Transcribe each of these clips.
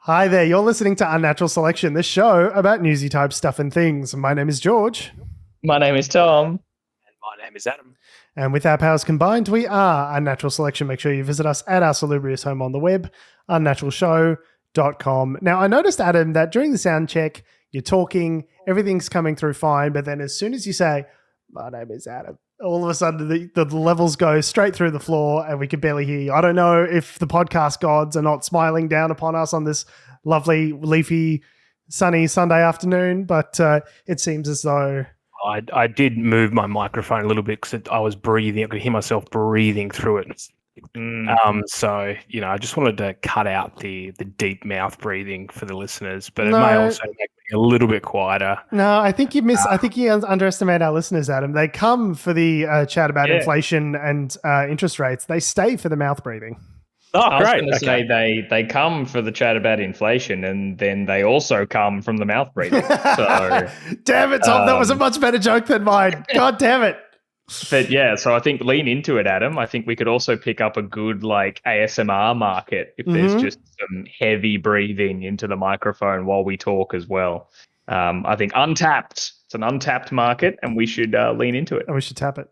Hi there, you're listening to Unnatural Selection, the show about newsy type stuff and things. My name is George. My name is Tom. And my name is Adam. And with our powers combined, we are Unnatural Selection. Make sure you visit us at our salubrious home on the web, unnaturalshow.com. Now, I noticed, Adam, that during the sound check, you're talking, everything's coming through fine, but then as soon as you say, my name is Adam, all of a sudden the levels go straight through the floor and we can barely hear you. I don't know if the podcast gods are not smiling down upon us on this lovely, leafy, sunny Sunday afternoon, but it seems as though... I did move my microphone a little bit because I was breathing. I could hear myself breathing through it. So, I just wanted to cut out the deep mouth breathing for the listeners, but it may also make me a little bit quieter. No, I think I think you underestimate our listeners, Adam. They come for the chat about inflation and interest rates. They stay for the mouth breathing. I was going to say they come for the chat about inflation, and then they also come from the mouth breathing. So, damn it, Tom, that was a much better joke than mine. God damn it. But yeah, so I think lean into it, Adam. I think we could also pick up a good ASMR market if there's just some heavy breathing into the microphone while we talk as well. I think untapped. It's an untapped market, and we should lean into it. And we should tap it.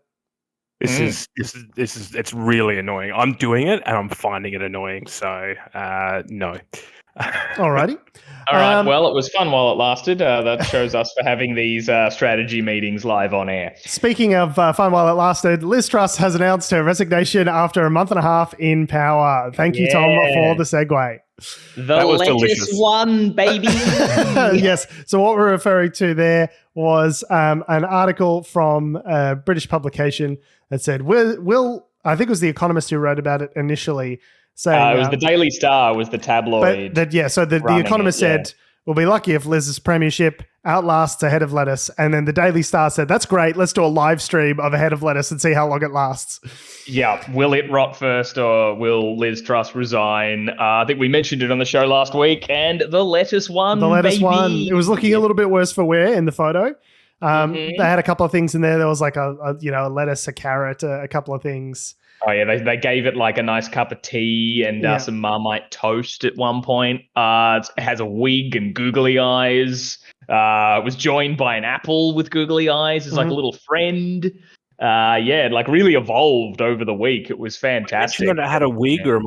This is it's really annoying. I'm doing it and I'm finding it annoying. So no. Alrighty. All right. Well, it was fun while it lasted. That shows us for having these strategy meetings live on air. Speaking of fun while it lasted, Liz Truss has announced her resignation after a month and a half in power. Thank you, Tom, for the segue. The lettuce one, baby. Yes. So what we're referring to there was an article from a British publication that said, "Will I think it was The Economist who wrote about it initially." Saying, it was the Daily Star, was the tabloid. So the Economist said, we'll be lucky if Liz's premiership outlasts a head of lettuce. And then the Daily Star said, that's great. Let's do a live stream of a head of lettuce and see how long it lasts. Yeah. Will it rot first or will Liz Truss resign? I think we mentioned it on the show last week. And the lettuce one, The lettuce one. It was looking a little bit worse for wear in the photo. They had a couple of things in there. There was like a lettuce, a carrot, a couple of things. Oh, yeah, they gave it like a nice cup of tea and some Marmite toast at one point. It has a wig and googly eyes. It was joined by an apple with googly eyes. It's like a little friend. It really evolved over the week. It was fantastic. It had a wig, or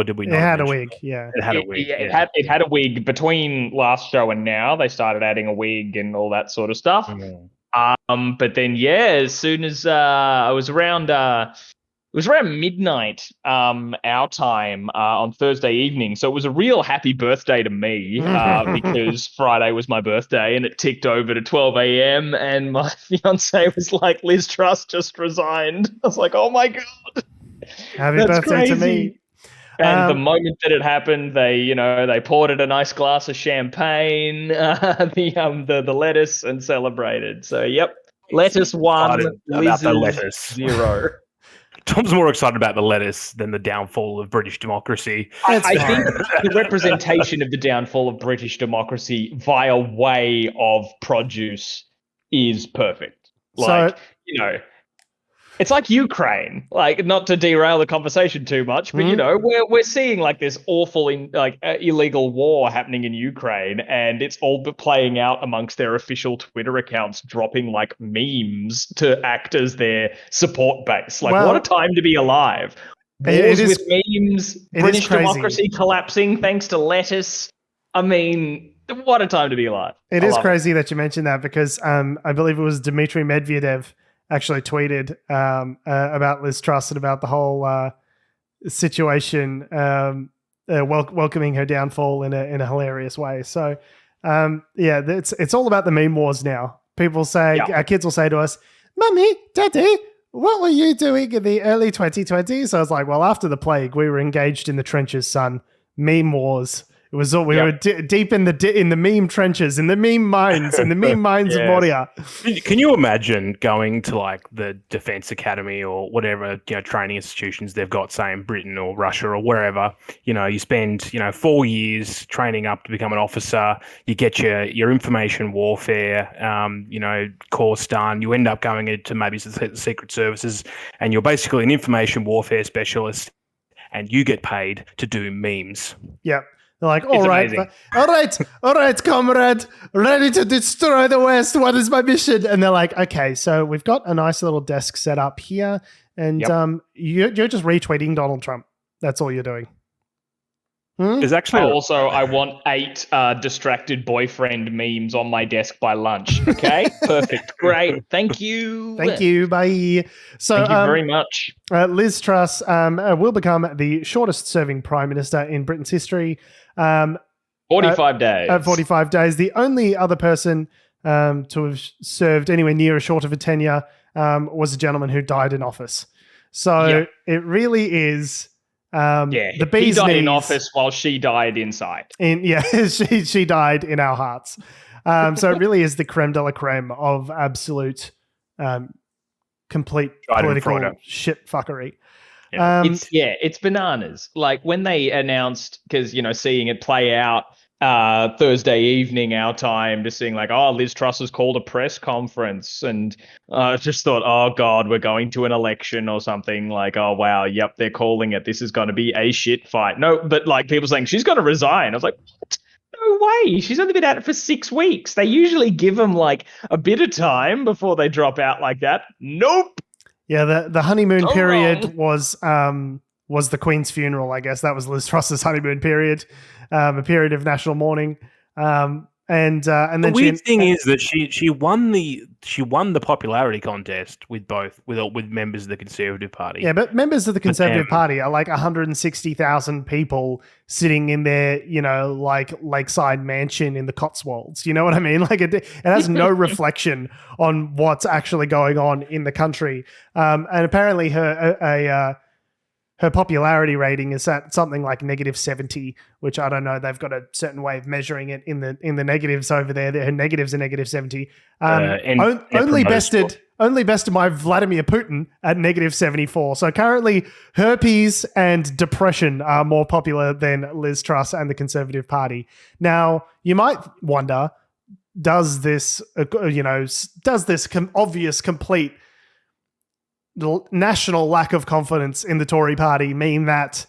did we not? It had a wig, yeah. It had a wig. It had a wig. Between last show and now, they started adding a wig and all that sort of stuff. But then, as soon as I was around... It was around midnight our time on Thursday evening. So it was a real happy birthday to me because Friday was my birthday and it ticked over to 12 a.m. and my fiance was like, Liz Truss just resigned. I was like, oh my God. Happy birthday crazy. to me. And the moment that it happened, they poured it a nice glass of champagne, the lettuce, and celebrated. So, lettuce 1, Liz's 0. Tom's more excited about the lettuce than the downfall of British democracy. I think the representation of the downfall of British democracy via way of produce is perfect. It's like Ukraine. Not to derail the conversation too much, but we're seeing this awful illegal war happening in Ukraine, and it's all playing out amongst their official Twitter accounts, dropping memes to act as their support base. What a time to be alive! Wars with memes, British democracy collapsing thanks to lettuce. I mean, what a time to be alive! It is crazy that you mentioned that because I believe it was Dmitry Medvedev actually tweeted about Liz Truss and about the whole situation, welcoming her downfall in a hilarious way. So, it's all about the meme wars now. People say, our kids will say to us, "Mummy, Daddy, what were you doing in the early 2020s?" So I was like, well, after the plague, we were engaged in the trenches, son. Meme wars. It was all, we were deep in the meme trenches, in the meme mines, in the meme mines of Moria. Can you imagine going to the Defense Academy or whatever training institutions they've got, say in Britain or Russia or wherever? You spend 4 years training up to become an officer. You get your information warfare course done. You end up going into maybe the Secret Services, and you're basically an information warfare specialist, and you get paid to do memes. Yep. They're like, all right, comrade, ready to destroy the West. What is my mission? And they're like, okay, so we've got a nice little desk set up here, and you're just retweeting Donald Trump. That's all you're doing. There's actually also, I want 8 distracted boyfriend memes on my desk by lunch. Okay, perfect, great, thank you, bye. So, thank you very much. Liz Truss will become the shortest-serving prime minister in Britain's history. 45 days. 45 days. The only other person to have served anywhere near as short of a tenure was a gentleman who died in office. So it really is. The bee's he died knees in office while she died inside. She died in our hearts. So it really is the creme de la creme of absolute, complete political shit fuckery. Yeah. It's bananas. Like when they announced, because seeing it play out Thursday evening our time, just seeing like, oh, Liz Truss has called a press conference, and I just thought, oh god, we're going to an election or something. Like, oh wow, yep, they're calling it. This is going to be a shit fight. No, but like people saying she's going to resign. I was like, what? No way. She's only been at it for 6 weeks. They usually give them like a bit of time before they drop out like that. Nope. Yeah, the honeymoon period was the Queen's funeral, I guess. That was Liz Truss's honeymoon period, a period of national mourning. And then the weird thing is that she won the popularity contest with members of the Conservative Party. Yeah, but members of the Conservative Party are like 160,000 people sitting in their, like lakeside mansion in the Cotswolds. You know what I mean? Like it has no reflection on what's actually going on in the country. And apparently her popularity rating is at something like -70, which I don't know. They've got a certain way of measuring it in the negatives over there. Her negatives are -70. Only bested by Vladimir Putin at -74. So currently, herpes and depression are more popular than Liz Truss and the Conservative Party. Now, you might wonder, does this obvious complete national lack of confidence in the Tory party mean that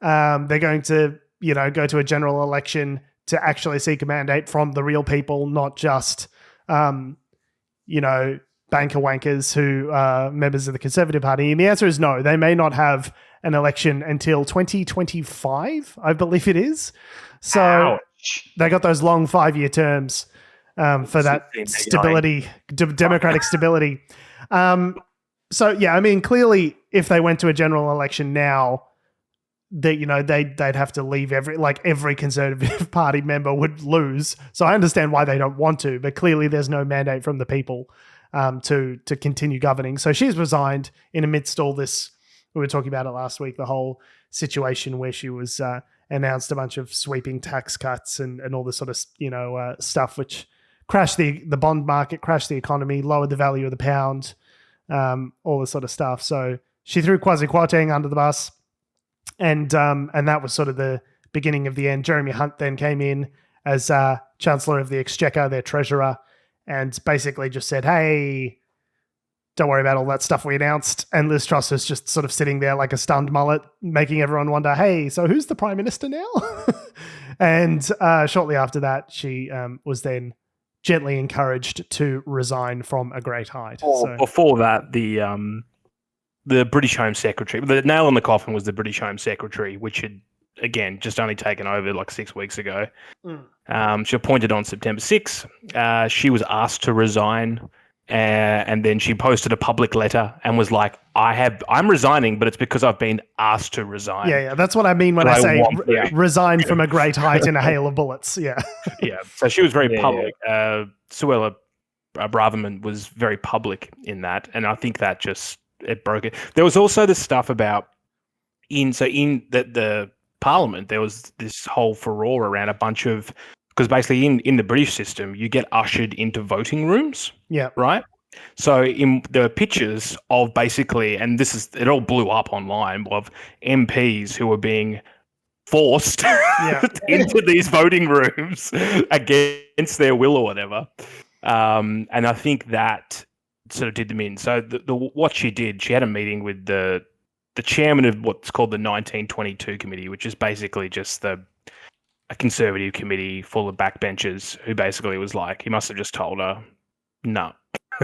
they're going to, go to a general election to actually seek a mandate from the real people, not just, banker wankers who are members of the Conservative Party? And the answer is no. They may not have an election until 2025, I believe it is. So Ouch. They got those long 5-year terms for that stability, democratic stability. So, yeah, I mean, clearly, if they went to a general election now, they'd have to leave every Conservative Party member would lose. So I understand why they don't want to, but clearly there's no mandate from the people to continue governing. So she's resigned in amidst all this. We were talking about it last week, the whole situation where she was announced a bunch of sweeping tax cuts and all this sort of, stuff, which crashed the bond market, crashed the economy, lowered the value of the pound. All this sort of stuff. So she threw Kwasi Kwarteng under the bus, and that was sort of the beginning of the end. Jeremy Hunt then came in as Chancellor of the Exchequer, their treasurer, and basically just said, hey, don't worry about all that stuff we announced. And Liz Truss was just sort of sitting there like a stunned mullet, making everyone wonder, hey, so who's the Prime Minister now? And shortly after that, she was then gently encouraged to resign from a great height. Before that, the British Home Secretary, the nail in the coffin was the British Home Secretary, which had, again, just only taken over like 6 weeks ago. She appointed on September 6. She was asked to resign, and then she posted a public letter and was like, I'm resigning, but it's because I've been asked to resign. Yeah, that's what I mean when I say resign from a great height in a hail of bullets. Yeah. Yeah, so she was very public. Suella Braverman was very public in that, and I think that it broke it. There was also this stuff about in the Parliament, there was this whole furore around a bunch of, because basically in the British system, you get ushered into voting rooms. Yeah. Right? So there are pictures of basically, and it all blew up online, of MPs who were being forced into these voting rooms against their will or whatever. And I think that sort of did them in. So what she did, she had a meeting with the chairman of what's called the 1922 committee, which is basically just the a Conservative committee full of backbenchers who basically was like, he must have just told her, no,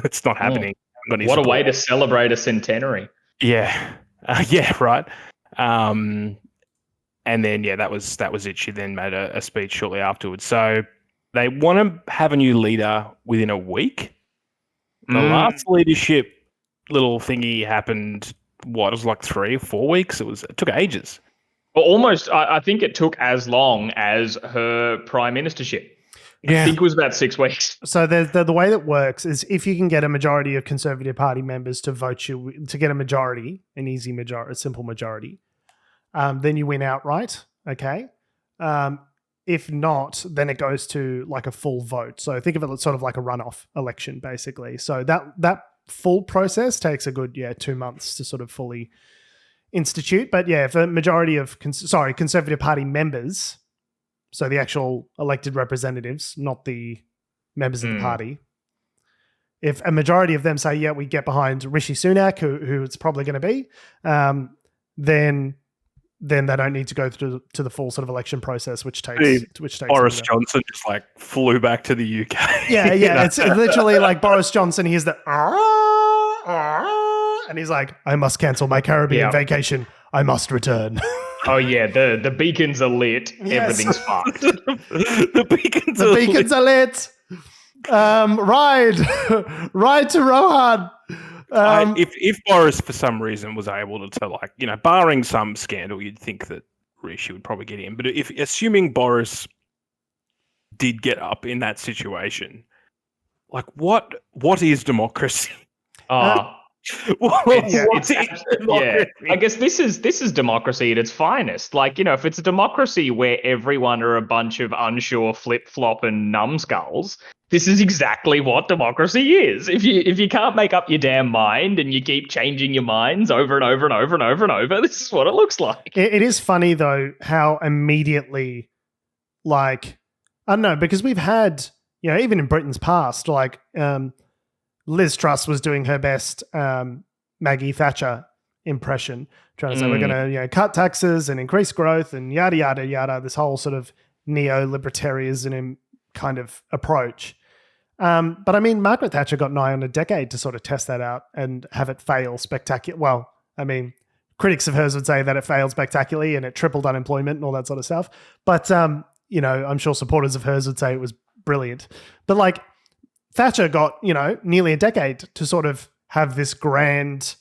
it's not happening. What a way to celebrate a centenary. Yeah. Yeah, right. And then, that was it. She then made a speech shortly afterwards. So they want to have a new leader within a week. The last leadership little thingy happened, it was like 3 or 4 weeks. It took ages. Well, almost, I think it took as long as her prime ministership. Yeah. I think it was about 6 weeks. So the way that works is if you can get a majority of Conservative Party members to vote you, to get a majority, an easy majority, a simple majority, then you win outright, okay? If not, then it goes to like a full vote. So think of it sort of like a runoff election, basically. So that full process takes a good 2 months to sort of fully institute. But yeah, if a majority of Conservative Party members, so the actual elected representatives, not the members of the party, if a majority of them say, we get behind Rishi Sunak, who it's probably going to be, then they don't need to go through to the full sort of election process, which takes Boris Johnson just like flew back to the UK. Yeah. It's literally like Boris Johnson. He's the and he's like, I must cancel my Caribbean vacation. I must return. Oh yeah, the beacons are lit. Yes. Everything's fucked. The beacons are lit. Ride to Rohan. If Boris for some reason was able to like, barring some scandal, you'd think that Rishi would probably get in. But if assuming Boris did get up in that situation, like what is democracy? I guess this is democracy at its finest. Like, if it's a democracy where everyone are a bunch of unsure flip-flop and numbskulls, this is exactly what democracy is. If you can't make up your damn mind and you keep changing your minds over and over and over and over and over, this is what it looks like. It is funny though how immediately, like, I don't know, because we've had, even in Britain's past, like Liz Truss was doing her best Maggie Thatcher impression, trying to say we're going to cut taxes and increase growth and yada, yada, yada, this whole sort of neo-libertarianism kind of approach. But I mean, Margaret Thatcher got nigh on a decade to sort of test that out and have it fail spectacular. Well, I mean, critics of hers would say that it failed spectacularly and it tripled unemployment and all that sort of stuff. But, I'm sure supporters of hers would say it was brilliant. But like, Thatcher got, nearly a decade to sort of have this grand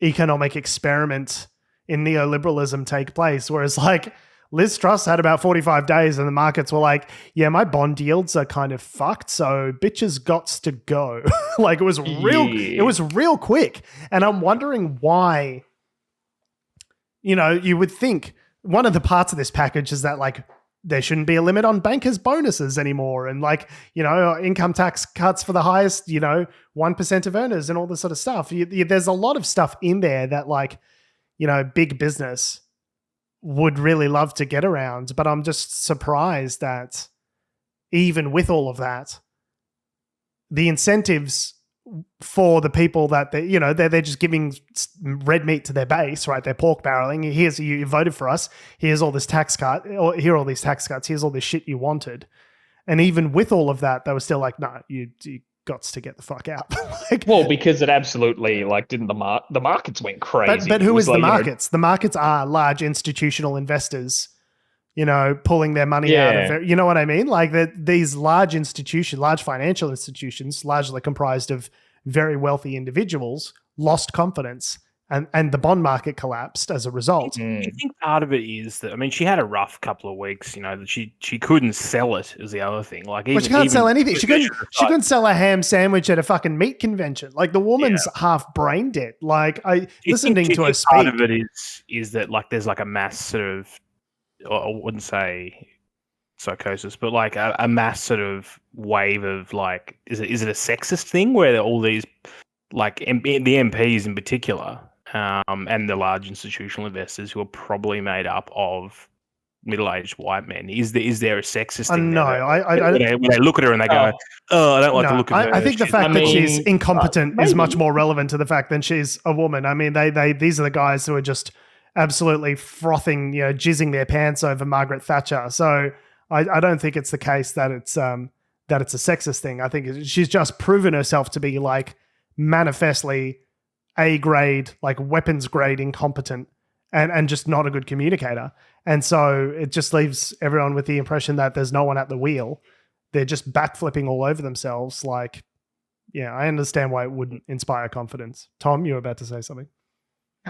economic experiment in neoliberalism take place. Whereas like Liz Truss had about 45 days and the markets were like, my bond yields are kind of fucked. So bitches gots to go. Like it was real quick. And I'm wondering why, you would think one of the parts of this package is that like, there shouldn't be a limit on bankers' bonuses anymore. And like, income tax cuts for the highest, 1% of earners and all this sort of stuff. There's a lot of stuff in there that like, big business would really love to get around. But I'm just surprised that even with all of that, the incentives for the people that they're just giving red meat to their base, right? They're pork barreling. Here's, you voted for us. Here's all this tax cut, or here are all these tax cuts. Here's all this shit you wanted. And even with all of that, they were still like, no, you got to get the fuck out. Like, well, because it absolutely didn't the markets went crazy. But who is the markets? The markets are large institutional investors, pulling their money out of it. You know what I mean? Like these large institutions, large financial institutions, largely comprised of very wealthy individuals, lost confidence and the bond market collapsed as a result. I think part of it is that, I mean, she had a rough couple of weeks, that she couldn't sell it is the other thing. Like, she can't sell anything. She couldn't sell a ham sandwich at a fucking meat convention. Like the woman's half brain dead. Like listening to her speak. Part of it is that like, there's like a mass sort of, I wouldn't say psychosis, but like a mass sort of wave of like, is it a sexist thing where all these like the MPs in particular, and the large institutional investors who are probably made up of middle-aged white men, is there a sexist thing? No, when they look at her and they go, "Oh, I don't like the look of her." I think the fact that she's incompetent is much more relevant to the fact that she's a woman. I mean, these are the guys who are just absolutely frothing, jizzing their pants over Margaret Thatcher. So I don't think it's the case that it's a sexist thing. I think she's just proven herself to be like manifestly A grade, like weapons grade incompetent and just not a good communicator. And so it just leaves everyone with the impression that there's no one at the wheel. They're just backflipping all over themselves. Like, yeah, I understand why it wouldn't inspire confidence. Tom, you were about to say something.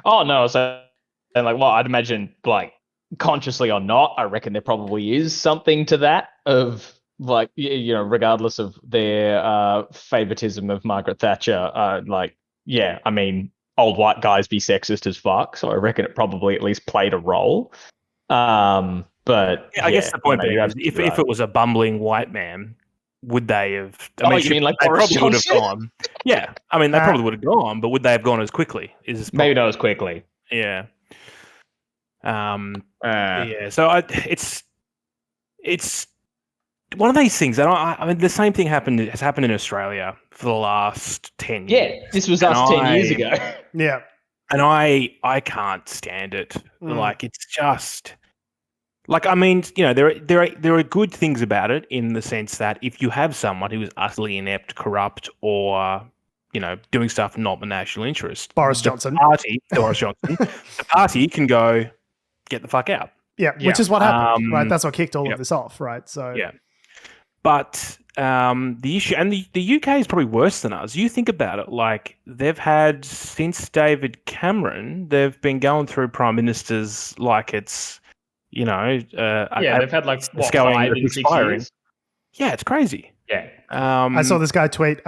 Oh, no. So, and like, well, I'd imagine, like, consciously or not, I reckon there probably is something to that of, like, you know, regardless of their favoritism of Margaret Thatcher, like, yeah, I mean, old white guys be sexist as fuck. So I reckon it probably at least played a role. But I guess the point being is if right. it was a bumbling white man, would they have? I mean, you mean like Boris probably would have Johnson? gone. Yeah, I mean, they probably would have gone, but would they have gone as quickly? Maybe not as quickly. Yeah. Yeah. So it's one of these things, and I mean, the same thing has happened in Australia for the last 10 years. Yeah, this was us 10 years ago. Yeah. And I can't stand it. Like, it's just like, I mean, you know, there are good things about it in the sense that if you have someone who is utterly inept, corrupt, or you know, doing stuff not in the national interest, Boris Johnson, the party can go get the fuck out. Yeah, which is what happened, right? That's what kicked all of this off, right? So yeah. But the issue, and the UK is probably worse than us. You think about it, like they've had since David Cameron, they've been going through prime ministers like it's, you know, they've had like what, 5 in 6 years. Yeah, it's crazy. Yeah. I saw this guy tweet,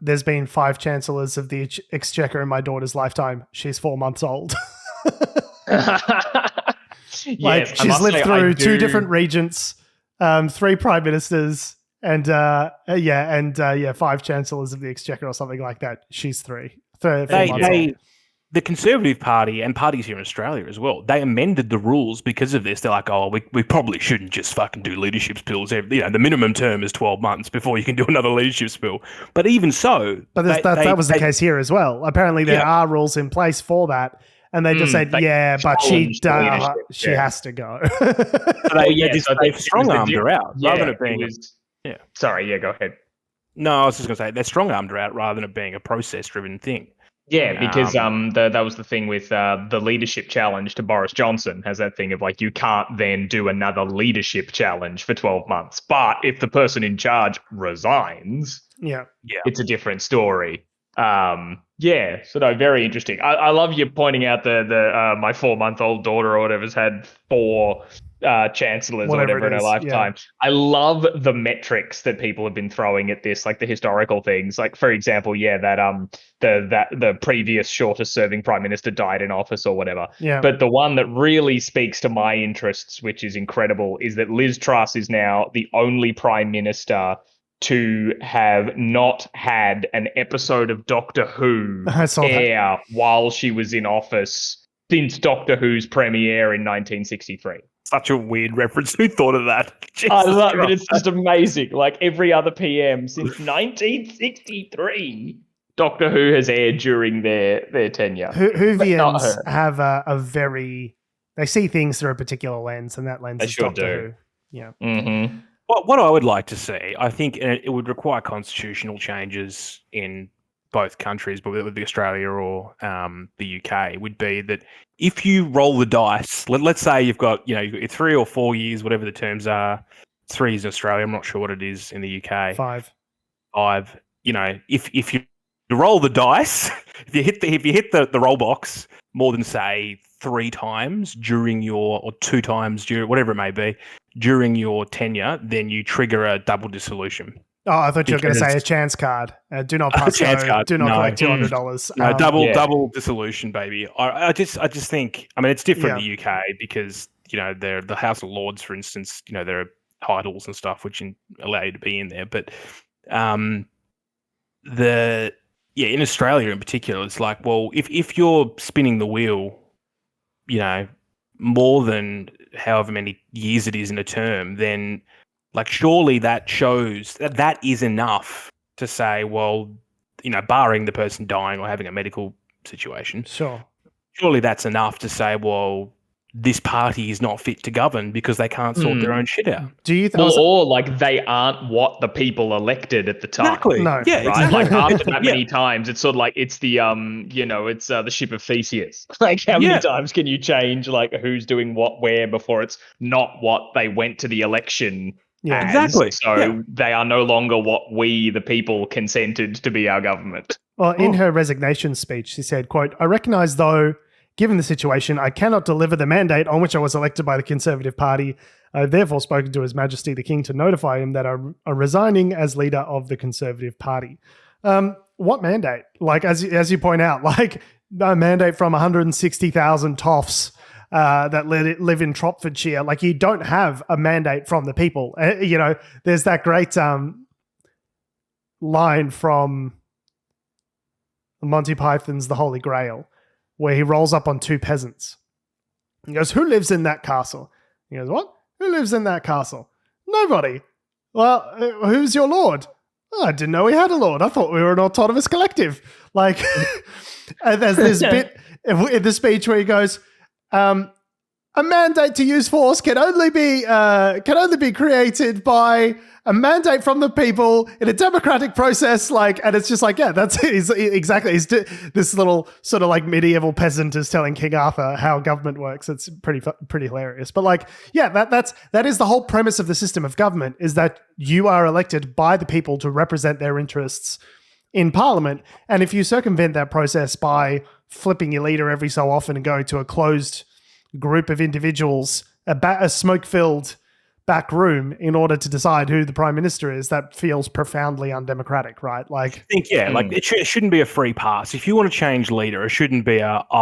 there's been 5 chancellors of the exchequer in my daughter's lifetime. She's 4 months old. Like, yes, she's lived through 2 different regents, 3 prime ministers, and 5 chancellors of the exchequer or something like that. She's 4 months old. The Conservative Party and parties here in Australia as well, they amended the rules because of this. They're like, oh, we probably shouldn't just fucking do leadership spills. You know, the minimum term is 12 months before you can do another leadership spill. But even so... But that was the case here as well. Apparently there are rules in place for that. And they just said, but she has to go. They've strong-armed her out rather than it being... Sorry, go ahead. No, I was just going to say, they're strong-armed her out rather than it being a process-driven thing. Yeah, because that was the thing with the leadership challenge to Boris Johnson has that thing of like you can't then do another leadership challenge for 12 months. But if the person in charge resigns, it's a different story. So no, very interesting. I love you pointing out the my 4-month-old daughter or whatever's had 4 chancellors or whatever in her lifetime. I love the metrics that people have been throwing at this, like the historical things. Like, for example, that the previous shortest serving prime minister died in office or whatever. Yeah. But the one that really speaks to my interests, which is incredible, is that Liz Truss is now the only prime minister to have not had an episode of Doctor Who air while she was in office since Doctor Who's premiere in 1963. Such a weird reference. Who thought of that? I love it. It's just amazing. Like every other PM since 1963, Doctor Who has aired during their tenure. Whovians have a very... They see things through a particular lens, and that lens is Doctor Who. Yeah. Mm-hmm. What I would like to see, I think it would require constitutional changes in both countries, but whether it be Australia or the UK, would be that if you roll the dice, let's say you've got 3 or 4 years, whatever the terms are. 3 years in Australia, I'm not sure what it is in the UK. 5. If you roll the dice, if you hit the roll box more than say 3 times or 2 times during whatever it may be during your tenure, then you trigger a double dissolution. Oh, I thought you were going to say a chance card. Do not pass go. Do not collect $200. No, double dissolution, baby. I just think. I mean, it's different in the UK because they're the House of Lords, for instance. There are titles and stuff which allow you to be in there. But in Australia in particular, it's like, well, if you're spinning the wheel, more than however many years it is in a term, then surely that shows that is enough to say, well, barring the person dying or having a medical situation. Sure. Surely that's enough to say, well, this party is not fit to govern because they can't sort their own shit out. Do you or like they aren't what the people elected at the time? Exactly. No. Yeah, Right? exactly. Like after that many times, it's sort of like it's the it's the ship of Theseus. Like how many times can you change like who's doing what where before it's not what they went to the election as? Exactly. So they are no longer what we, the people, consented to be our government. Well, in her resignation speech, she said, quote, "I recognise, though, given the situation, I cannot deliver the mandate on which I was elected by the Conservative Party. I have therefore spoken to His Majesty the King to notify him that I'm resigning as leader of the Conservative Party." What mandate? Like, as you point out, like a mandate from 160,000 toffs that live in Tropfordshire. Like, you don't have a mandate from the people. There's that great line from Monty Python's The Holy Grail, where he rolls up on two peasants. He goes, "Who lives in that castle?" He goes, "What? Who lives in that castle?" "Nobody." "Well, who's your lord?" "Oh, I didn't know we had a lord. I thought we were an autonomous collective." Like, and there's this bit in the speech where he goes, "A mandate to use force can only be created by a mandate from the people in a democratic process." Like, and it's just like, yeah, that's it. Exactly. This little sort of like medieval peasant is telling King Arthur how government works. It's pretty hilarious. But like, yeah, that is the whole premise of the system of government, is that you are elected by the people to represent their interests in Parliament. And if you circumvent that process by flipping your leader every so often and going to a closed group of individuals, a smoke-filled back room in order to decide who the prime minister is, that feels profoundly undemocratic, right? Like, I think, like it shouldn't be a free pass. If you want to change leader, it shouldn't be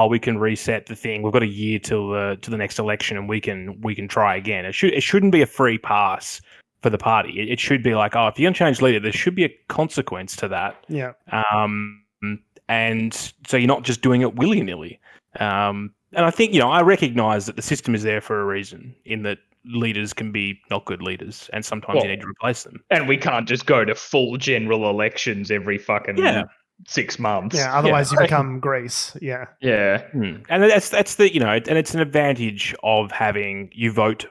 we can reset the thing. We've got a year till to the next election, and we can try again. It shouldn't be a free pass for the party. It should be like, if you're going to change leader, there should be a consequence to that. Yeah. And so you're not just doing it willy-nilly. And I think, I recognize that the system is there for a reason, in that leaders can be not good leaders, and sometimes you need to replace them. And we can't just go to full general elections every fucking 6 months. Yeah, otherwise you become Greece. Yeah. Yeah. And that's the, and it's an advantage of having you vote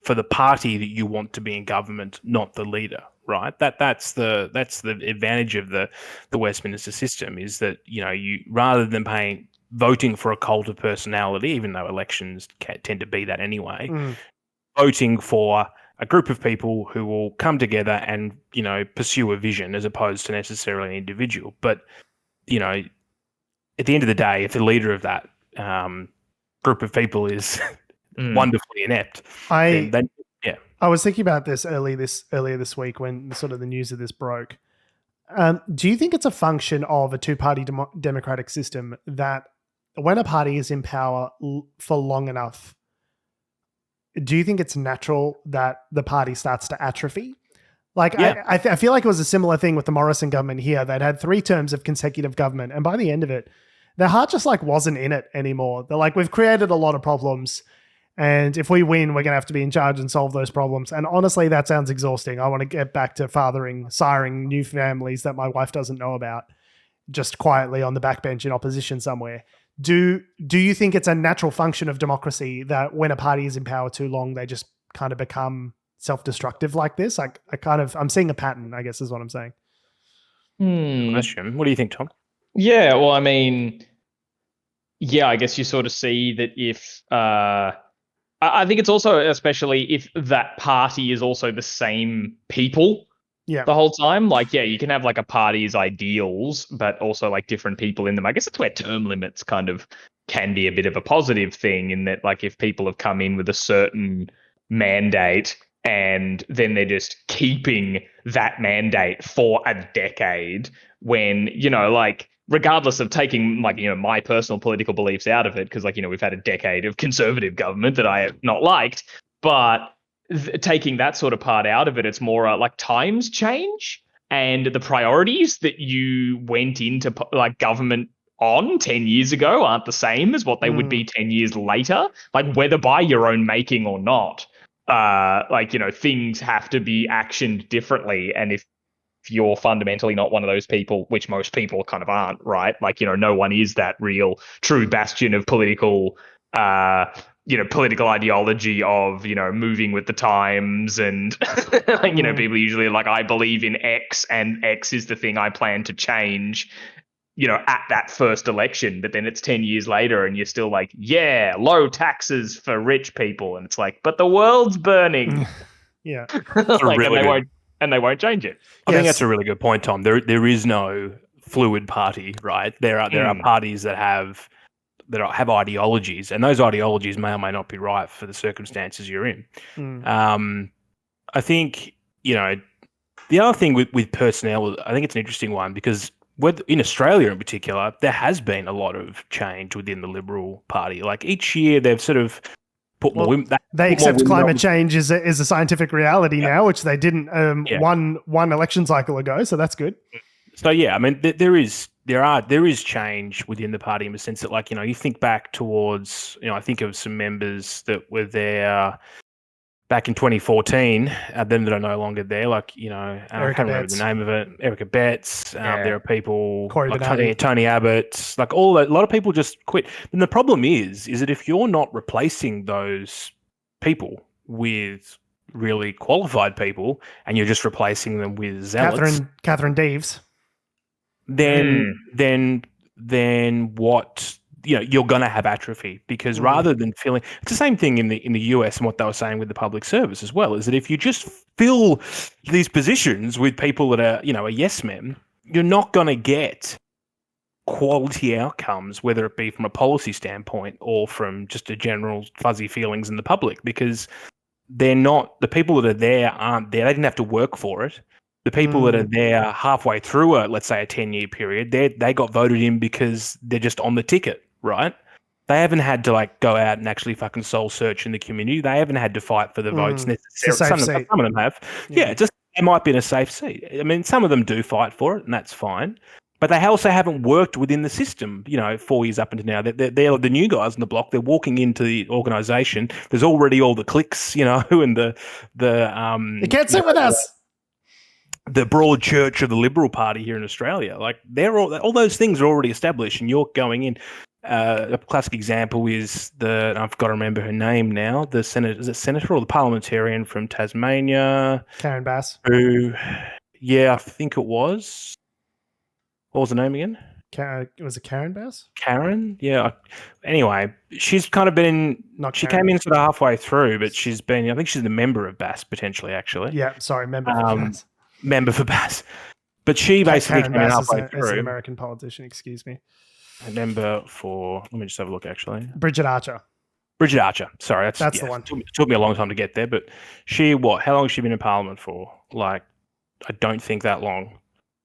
for the party that you want to be in government, not the leader, right? That's the advantage of the Westminster system, is that, you, rather than voting for a cult of personality, even though elections tend to be that anyway, voting for a group of people who will come together and, pursue a vision as opposed to necessarily an individual. But, at the end of the day, if the leader of that group of people is wonderfully inept, then I was thinking about this earlier this week when sort of the news of this broke. Do you think it's a function of a two-party democratic system that when a party is in power for long enough, do you think it's natural that the party starts to atrophy? Like, I feel like it was a similar thing with the Morrison government here. They'd had 3 terms of consecutive government, and by the end of it, their heart just like wasn't in it anymore. They're like, we've created a lot of problems, and if we win, we're going to have to be in charge and solve those problems. And honestly, that sounds exhausting. I want to get back to siring new families that my wife doesn't know about, just quietly on the backbench in opposition somewhere. Do you think it's a natural function of democracy that when a party is in power too long, they just kind of become self-destructive like this? I'm seeing a pattern, I guess is what I'm saying. Question. What do you think, Tom? Yeah, well, I mean, I guess you sort of see that if I think it's also, especially if that party is also the same people the whole time. Like, you can have like a party's ideals, but also like different people in them. I guess that's where term limits kind of can be a bit of a positive thing, in that like if people have come in with a certain mandate and then they're just keeping that mandate for a decade, when, like, regardless of taking like, my personal political beliefs out of it, because like, we've had a decade of conservative government that I have not liked, but taking that sort of part out of it, it's more like times change and the priorities that you went into like government on 10 years ago aren't the same as what they would be 10 years later, like whether by your own making or not. Things have to be actioned differently. And if you're fundamentally not one of those people, which most people kind of aren't, right? Like, no one is that real true bastion of political political ideology of, moving with the times and, people usually are like, I believe in X and X is the thing I plan to change, at that first election. But then it's 10 years later and you're still like, yeah, low taxes for rich people. And it's like, but the world's burning. Yeah. And they won't change it. I think that's a really good point, Tom. There is no fluid party, right? There are parties that have ideologies, and those ideologies may or may not be right for the circumstances you're in. I think, the other thing with personnel, I think it's an interesting one because in Australia in particular, there has been a lot of change within the Liberal Party. Like each year they've sort of put more women. They accept climate change is a scientific reality now, which they didn't one election cycle ago. So that's good. So yeah, I mean, there is change within the party in the sense that, like, you think back towards, I think of some members that were there back in 2014, then that are no longer there. Like, I can't remember the name of it. Erica Betts. There are people like Tony Abbott. Like a lot of people just quit. And the problem is that if you're not replacing those people with really qualified people, and you're just replacing them with zealots, Catherine Deves, then what? You're going to have atrophy because rather than filling, it's the same thing in the US and what they were saying with the public service as well, is that if you just fill these positions with people that are, a yes men, you're not going to get quality outcomes, whether it be from a policy standpoint or from just a general fuzzy feelings in the public, because they're not, the people that are there aren't there. They didn't have to work for it. The people that are there halfway through let's say a 10-year period, they got voted in because they're just on the ticket, right? They haven't had to go out and actually fucking soul search in the community. They haven't had to fight for the votes necessarily. Some of them have. Yeah, just they might be in a safe seat. I mean, some of them do fight for it, and that's fine. But they also haven't worked within the system, 4 years up until now. They're the new guys on the block. They're walking into the organisation. There's already all the cliques, and the you can't sit with us. The broad church of the Liberal Party here in Australia, like they're all those things are already established, and you're going in. A classic example is I've got to remember her name now. The senator or the parliamentarian from Tasmania, Karen Bass. I think it was. What was the name again? Was it Karen Bass? Karen, yeah. Anyway, she's kind of been. She came in sort of halfway through, but she's been. I think she's the member of Bass potentially, actually. Yeah, sorry, member for Bass. Member for Bass, but she basically came in halfway through. As an American politician, excuse me. A member for. Let me just have a look. Actually, Bridget Archer. Sorry, that's the one. It took me a long time to get there, but she how long has she been in Parliament for? Like, I don't think that long.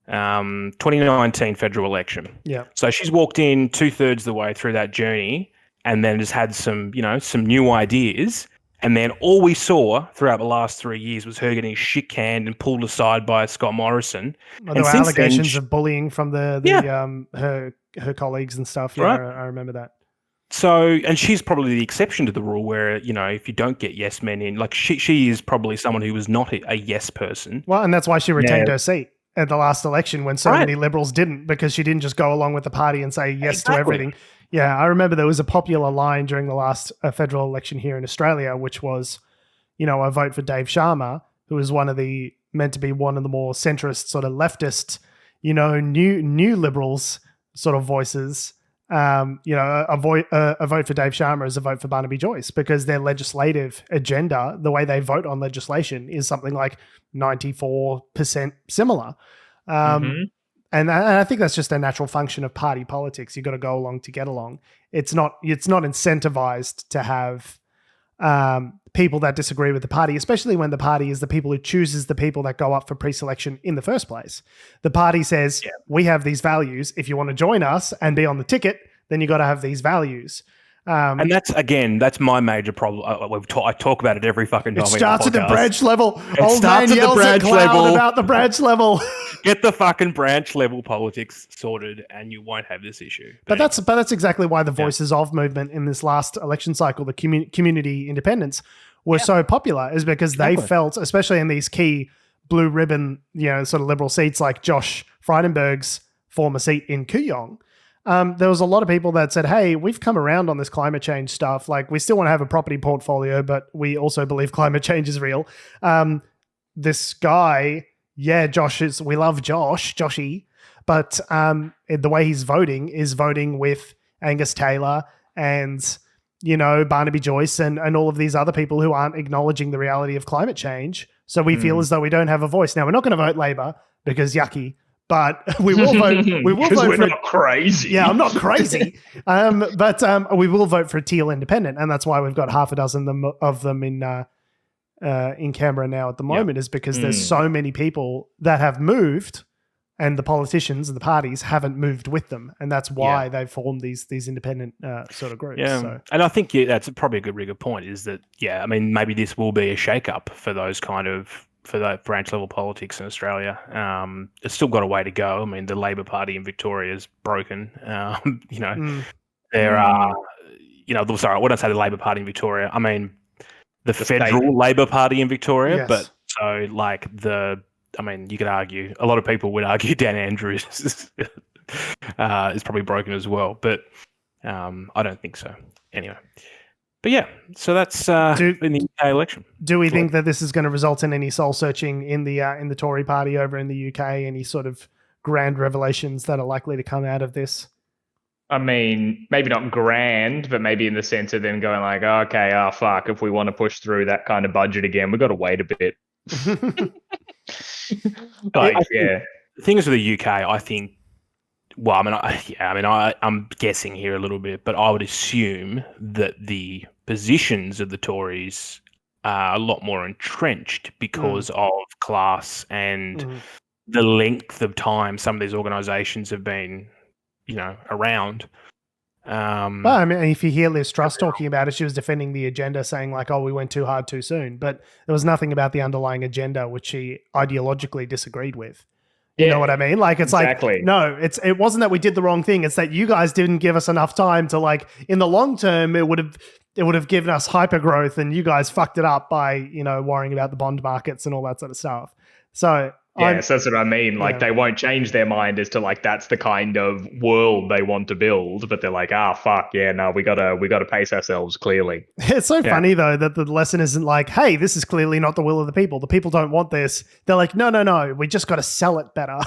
2019 federal election. Yeah. So she's walked in 2/3 of the way through that journey, and then has had some new ideas. And then all we saw throughout the last 3 years was her getting shit canned and pulled aside by Scott Morrison. Well, there were allegations of bullying from her colleagues and stuff. Yeah, right. I remember that. So, and she's probably the exception to the rule where, if you don't get yes men in, like she is probably someone who was not a yes person. Well, and that's why she retained her seat at the last election when so many Liberals didn't, because she didn't just go along with the party and say yes to everything. Yeah, I remember there was a popular line during the last federal election here in Australia, which was, a vote for Dave Sharma, who was meant to be one of the more centrist, sort of leftist, new Liberals sort of voices. A vote for Dave Sharma is a vote for Barnaby Joyce, because their legislative agenda, the way they vote on legislation, is something like 94% similar. And I think that's just a natural function of party politics. You've got to go along to get along. It's not incentivized to have people that disagree with the party, especially when the party is the people who chooses the people that go up for pre-selection in the first place. The party says, we have these values. If you want to join us and be on the ticket, then you got to have these values. And that's my major problem. I talk about it every fucking time. It starts at the branch level. Old man yells at cloud about the branch level. Get the fucking branch level politics sorted, and you won't have this issue. But that's exactly why the Voices of movement in this last election cycle, the community independents, were so popular, is because they felt, especially in these key blue ribbon, sort of Liberal seats like Josh Frydenberg's former seat in Kooyong, there was a lot of people that said, hey, we've come around on this climate change stuff. Like, we still want to have a property portfolio, but we also believe climate change is real. This guy, we love Joshy, but the way he's voting is voting with Angus Taylor and, Barnaby Joyce and all of these other people who aren't acknowledging the reality of climate change. So we feel as though we don't have a voice. Now, we're not going to vote Labor because yucky, but we will vote. We will vote we're not crazy. Yeah, I'm not crazy. But we will vote for a Teal Independent, and that's why we've got half a dozen of them in Canberra now at the moment, is because there's so many people that have moved, and the politicians and the parties haven't moved with them, and that's why they've formed these independent sort of groups. Yeah, so. And I think that's probably a really good point. Is that maybe this will be a shake-up for those kind of for that branch level politics in Australia. It's still got a way to go. I mean, the Labor Party in Victoria is broken. There are, sorry, when I say the Labor Party in Victoria, I mean the federal Labor Party in Victoria. Yes. But so like you could argue, a lot of people would argue Dan Andrews is probably broken as well, but I don't think so. Anyway. But yeah, so that's in the UK election. Do we think that this is going to result in any soul searching in the Tory party over in the UK? Any sort of grand revelations that are likely to come out of this? I mean, maybe not grand, but maybe in the sense of them going like, fuck, if we want to push through that kind of budget again, we've got to wait a bit. The thing is with the UK, I think. Well, I'm guessing here a little bit, but I would assume that the positions of the Tories are a lot more entrenched because of class and the length of time some of these organisations have been, around. Well, I mean, if you hear Liz Truss talking about it, she was defending the agenda, saying like, "Oh, we went too hard too soon," but there was nothing about the underlying agenda which she ideologically disagreed with. You know what I mean? Like, it's exactly. Like, no, it wasn't that we did the wrong thing. It's that you guys didn't give us enough time to, like, in the long term, it would have given us hyper growth, and you guys fucked it up by, worrying about the bond markets and all that sort of stuff. So so that's what I mean. Like, they won't change their mind as to like that's the kind of world they want to build, but they're like, we gotta pace ourselves clearly. It's so funny though that the lesson isn't like, hey, this is clearly not the will of the people. The people don't want this. They're like, no, we just got to sell it better.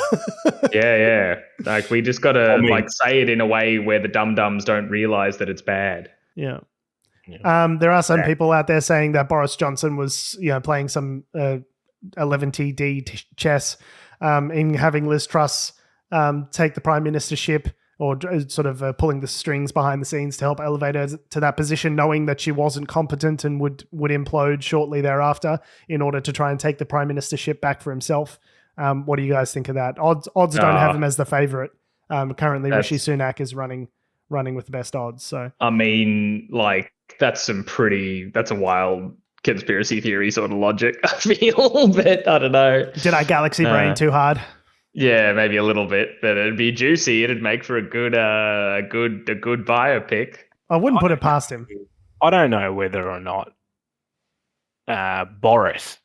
yeah. Like we just gotta say it in a way where the dum-dums don't realize that it's bad. Yeah. There are some people out there saying that Boris Johnson was, playing some 11TD chess in having Liz Truss take the prime ministership, or sort of pulling the strings behind the scenes to help elevate her to that position, knowing that she wasn't competent and would implode shortly thereafter in order to try and take the prime ministership back for himself. What do you guys think of that? Odds don't have him as the favourite. Currently, Rishi Sunak is running with the best odds. So I mean, like that's a wild conspiracy theory sort of logic, I feel, but I don't know. Did I galaxy brain too hard? Yeah, maybe a little bit, but it'd be juicy. It'd make for a good biopic. I wouldn't put it past him. I don't know whether or not Boris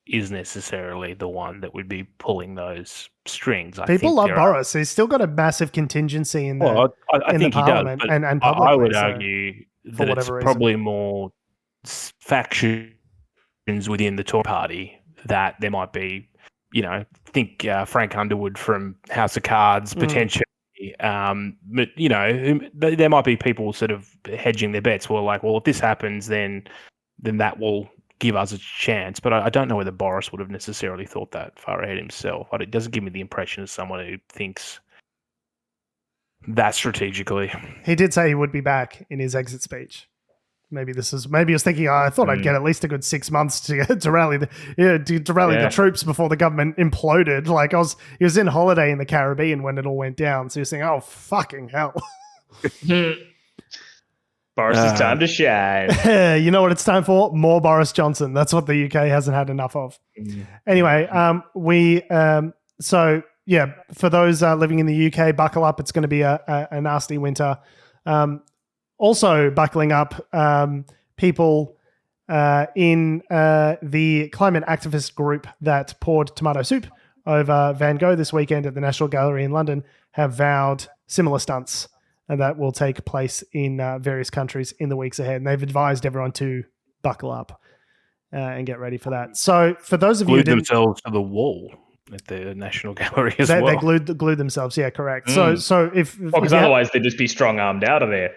is necessarily the one that would be pulling those strings. People love Boris. He's still got a massive contingency in the I think Parliament he does, and publicly. I would argue that it's probably more factions within the Tory party that there might be, think Frank Underwood from House of Cards potentially, but there might be people sort of hedging their bets. Well, like, if this happens, then that will give us a chance. But I don't know whether Boris would have necessarily thought that far ahead himself. It doesn't give me the impression of someone who thinks that strategically. He did say he would be back in his exit speech. Maybe he was thinking, I thought I'd get at least a good 6 months to rally the troops before the government imploded. Like he was in holiday in the Caribbean when it all went down. So he was saying, oh, fucking hell. Boris, it's time to shine. You know what it's time for? More Boris Johnson. That's what the UK hasn't had enough of. Anyway, for those living in the UK, buckle up. It's going to be a nasty winter. Also buckling up, people in the climate activist group that poured tomato soup over Van Gogh this weekend at the National Gallery in London have vowed similar stunts and that will take place in various countries in the weeks ahead. And they've advised everyone to buckle up and get ready for that. So for those of you who Glued themselves to the wall at the National Gallery as well. They glued themselves. Yeah, correct. So if because otherwise they'd just be strong armed out of there.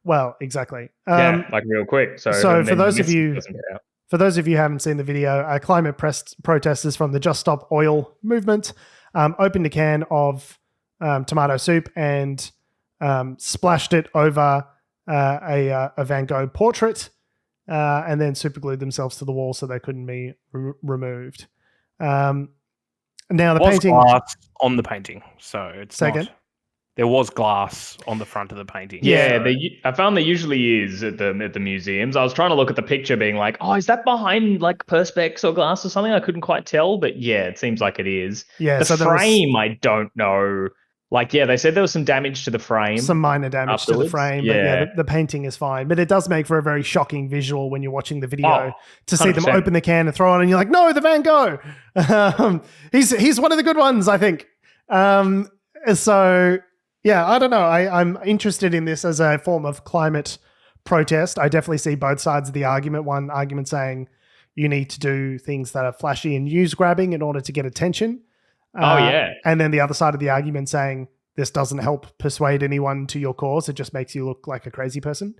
Well, exactly. Like real quick. So for those of you who haven't seen the video, climate protesters from the Just Stop Oil movement opened a can of tomato soup and splashed it over a Van Gogh portrait, and then superglued themselves to the wall so they couldn't be removed. Now the painting glass on the painting, so it's second. There was glass on the front of the painting. Yeah, I found there usually is at the museums. I was trying to look at the picture, being like, "Oh, is that behind like perspex or glass or something?" I couldn't quite tell, but yeah, it seems like it is. Yeah, the frame, I don't know. Like, yeah, they said there was some damage to the frame. Some minor damage to the frame, but yeah, the painting is fine. But it does make for a very shocking visual when you're watching the video to see 100%. Them open the can and throw it, and you're like, no, the Van Gogh. He's one of the good ones, I think. So, yeah, I don't know. I'm interested in this as a form of climate protest. I definitely see both sides of the argument. One argument saying you need to do things that are flashy and news grabbing in order to get attention. And then the other side of the argument saying this doesn't help persuade anyone to your cause. It just makes you look like a crazy person.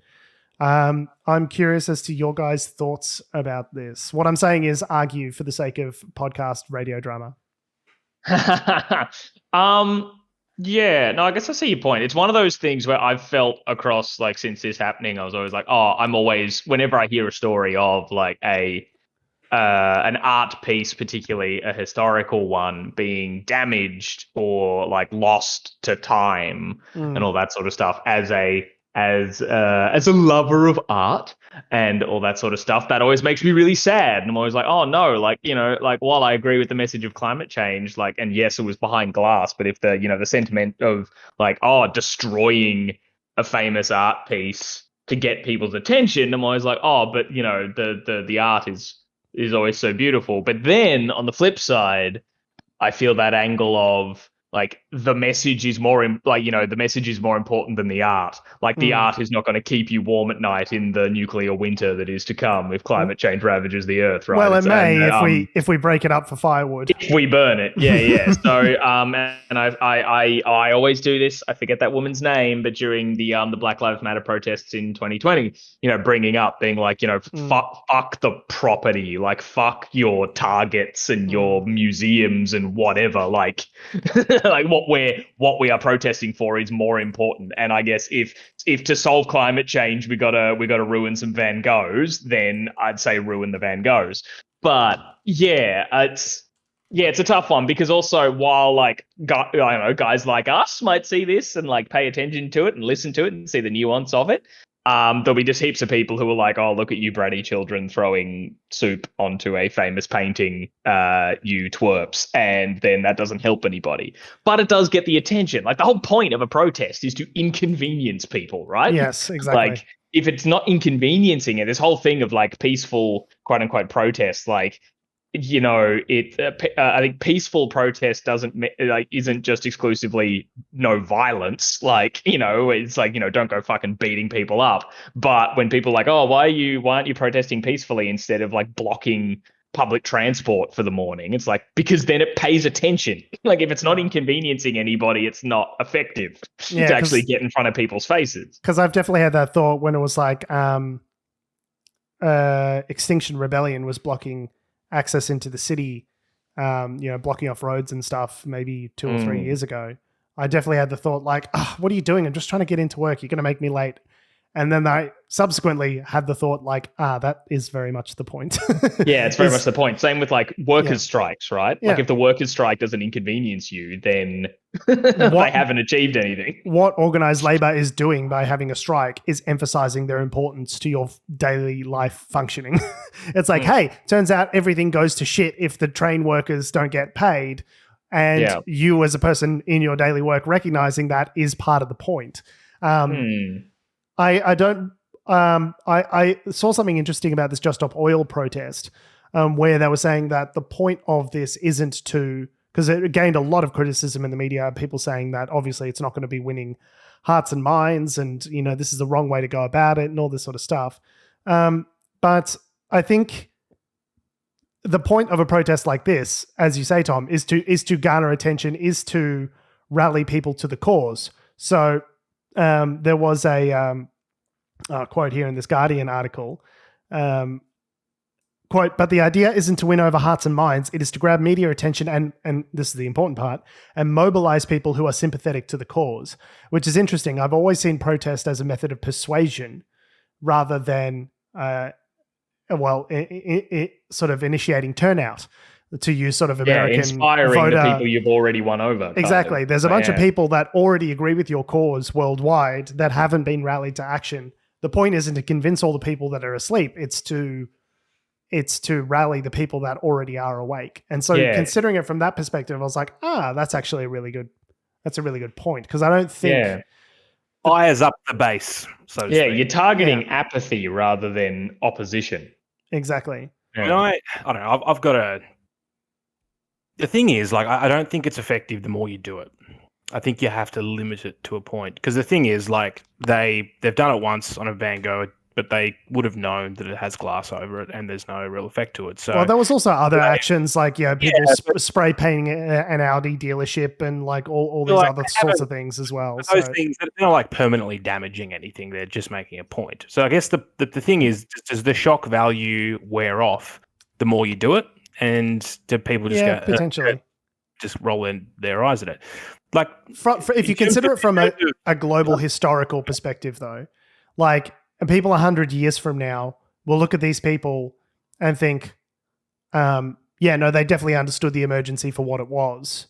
I'm curious as to your guys' thoughts about this. What I'm saying is argue for the sake of podcast radio drama. Yeah, no, I guess I see your point. It's one of those things where I've felt across, like, since this happening, I was always like, I'm always, whenever I hear a story of like an art piece, particularly a historical one, being damaged or like lost to time and all that sort of stuff, as a lover of art and all that sort of stuff, that always makes me really sad. And I'm always like, oh no, like, like, while I agree with the message of climate change, like, and yes, it was behind glass, but if the sentiment of like, destroying a famous art piece to get people's attention, I'm always like, but the art is always so beautiful. But then on the flip side, I feel that angle of like the message is more the message is more important than the art. Like the art is not going to keep you warm at night in the nuclear winter that is to come if climate change ravages the earth, right? Well, it may if we break it up for firewood. If we burn it. Yeah. So and I always do this. I forget that woman's name, but during the Black Lives Matter protests in 2020, bringing up being like, fuck the property, like fuck your targets and your museums and whatever, like like what we are protesting for is more important. And I guess if to solve climate change we gotta ruin some Van Goghs, then I'd say ruin the Van Goghs. But it's a tough one, because also while like guys like us might see this and like pay attention to it and listen to it and see the nuance of it, there'll be just heaps of people who are like, oh, look at you bratty children throwing soup onto a famous painting, you twerps, and then that doesn't help anybody. But it does get the attention. Like the whole point of a protest is to inconvenience people, right? Yes, exactly. Like if it's not inconveniencing it, this whole thing of like peaceful quote unquote protests, like, I think peaceful protest isn't just exclusively no violence. Like, it's like, don't go fucking beating people up. But when people are like, oh, why aren't you protesting peacefully instead of like blocking public transport for the morning? It's like, because then it pays attention. Like if it's not inconveniencing anybody, it's not effective to actually get in front of people's faces. Because I've definitely had that thought when it was like Extinction Rebellion was blocking access into the city, blocking off roads and stuff maybe 2 or 3 years ago. I definitely had the thought like, what are you doing? I'm just trying to get into work. You're going to make me late. And then I subsequently had the thought like, that is very much the point. Yeah, it's very much the point. Same with like workers' strikes, right? Yeah. Like if the workers' strike doesn't inconvenience you, then they haven't achieved anything. What organized labor is doing by having a strike is emphasizing their importance to your daily life functioning. It's like, hey, turns out everything goes to shit if the train workers don't get paid. And you as a person in your daily work recognizing that is part of the point. I saw something interesting about this Just Stop Oil protest, where they were saying that the point of this isn't to, because because it gained a lot of criticism in the media, people saying that obviously it's not going to be winning hearts and minds, and this is the wrong way to go about it and all this sort of stuff. But I think the point of a protest like this, as you say, Tom, is to garner attention, is to rally people to the cause. So there was a quote here in this Guardian article, quote, "But the idea isn't to win over hearts and minds. It is to grab media attention and this is the important part, and mobilize people who are sympathetic to the cause," which is interesting. I've always seen protest as a method of persuasion rather than, sort of initiating turnout, to use sort of American inspiring voter. the people you've already won over. Exactly. There's a bunch of people that already agree with your cause worldwide that haven't been rallied to action. The point isn't to convince all the people that are asleep. It's to rally the people that already are awake. And so considering it from that perspective, I was like, that's actually a really good point. Because I don't think fires up the base. So to speak. You're targeting apathy rather than opposition. Exactly. Yeah. I don't know. I've got the thing is, like, I don't think it's effective the more you do it. I think you have to limit it to a point. Because the thing is, like, they've done it once on a Van Gogh, but they would have known that it has glass over it and there's no real effect to it. So, there was also other actions like people spray painting an Audi dealership and like all these other sorts of things as well. Those things, they're not like permanently damaging anything. They're just making a point. So I guess the thing is, does the shock value wear off the more you do it? And do people just go potentially just roll in their eyes at it? Like, if you consider it from a global historical perspective, though, like, and people 100 years from now will look at these people and think, they definitely understood the emergency for what it was.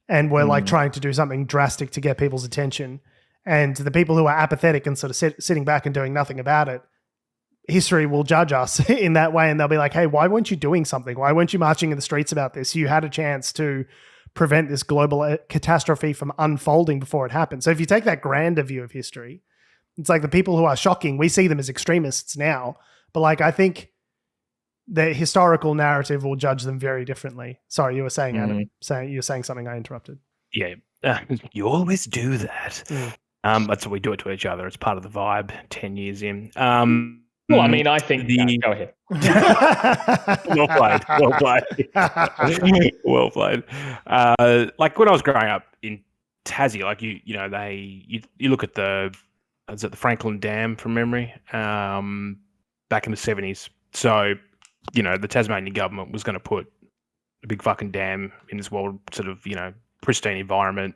And we're like trying to do something drastic to get people's attention. And the people who are apathetic and sort of sitting back and doing nothing about it, history will judge us in that way. And they'll be like, hey, why weren't you doing something? Why weren't you marching in the streets about this? You had a chance to prevent this global catastrophe from unfolding before it happened. So if you take that grander view of history, it's like the people who are shocking, we see them as extremists now. But like, I think the historical narrative will judge them very differently. Sorry, you were saying, Adam, you were saying something, I interrupted. Yeah, you always do that. That's what we do it to each other. It's part of the vibe 10 years in. Well, I mean, I think... go ahead. Well played. Well played. Like when I was growing up in Tassie, like you look at the Franklin Dam from memory, back in the 70s. So, the Tasmanian government was going to put a big fucking dam in this world sort of, pristine environment.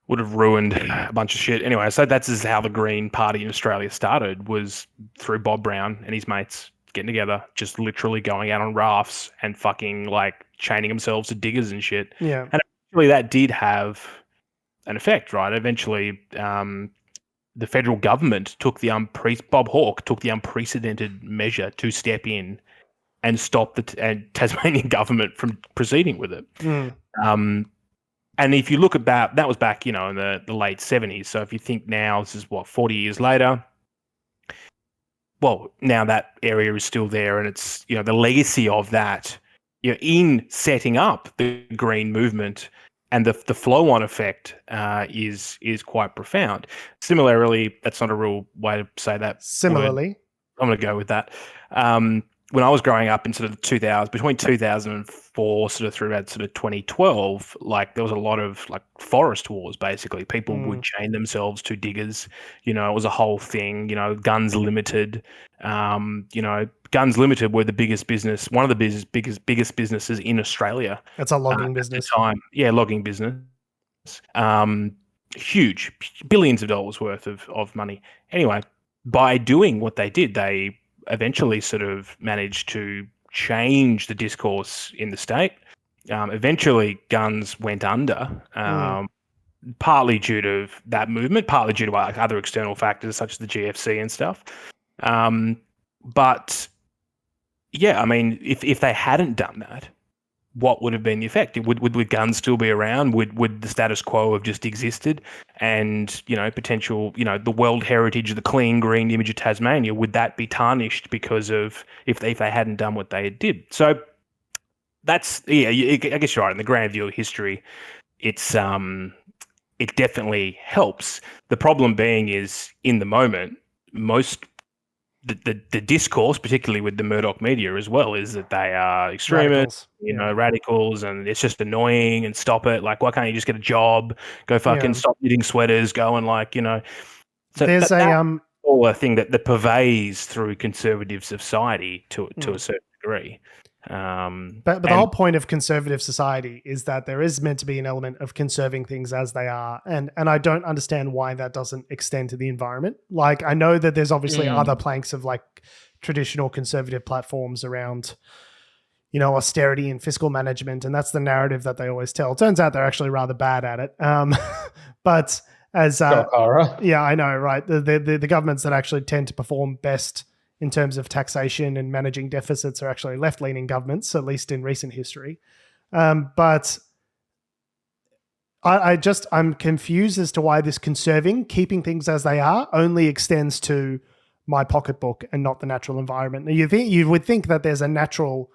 Would have ruined a bunch of shit. Anyway, so that's how the Green Party in Australia started, was through Bob Brown and his mates getting together, just literally going out on rafts and fucking like chaining themselves to diggers and shit. Yeah. And eventually that did have an effect, right? Eventually, the federal government Bob Hawke took the unprecedented measure to step in and stop the Tasmanian government from proceeding with it. And if you look at that was back, in the late 70s. So if you think now, this is 40 years later. Well, now that area is still there, and it's, the legacy of that, in setting up the green movement and the flow-on effect is quite profound. Similarly, that's not a real way to say that. Similarly, I'm going to go with that. When I was growing up in sort of the 2000s, between 2004 sort of through about sort of 2012, like there was a lot of like forest wars. Basically, people would chain themselves to diggers. It was a whole thing. Guns Limited. Guns Limited were the biggest business, one of the biggest businesses in Australia. That's a logging business. At the time. Yeah, logging business. Huge, billions of dollars worth of money. Anyway, by doing what they did, they eventually sort of managed to change the discourse in the state. Eventually, guns went under, partly due to that movement, partly due to other external factors such as the GFC and stuff. But yeah, I mean, if they hadn't done that, what would have been the effect? Would guns still be around? Would the status quo have just existed? And, potential, the world heritage of the clean green image of Tasmania, would that be tarnished because of if they hadn't done what they did? So That's I guess you're right. In the grand view of history, it's it definitely helps. The problem being is in the moment, most the discourse, particularly with the Murdoch media as well, is that they are extremists, radicals, and it's just annoying and stop it. Like, why can't you just get a job, go fucking stop knitting sweaters, go and So there's that's all a thing that pervades through conservative society to a certain degree. But the whole point of conservative society is that there is meant to be an element of conserving things as they are, and I don't understand why that doesn't extend to the environment. Like, I know that there's obviously other planks of like traditional conservative platforms around, austerity and fiscal management, and that's the narrative that they always tell. It turns out they're actually rather bad at it. But as yeah, I know, right? The governments that actually tend to perform best in terms of taxation and managing deficits are actually left-leaning governments, at least in recent history. But I'm confused as to why this conserving, keeping things as they are, only extends to my pocketbook and not the natural environment. Now, you would think that there's a natural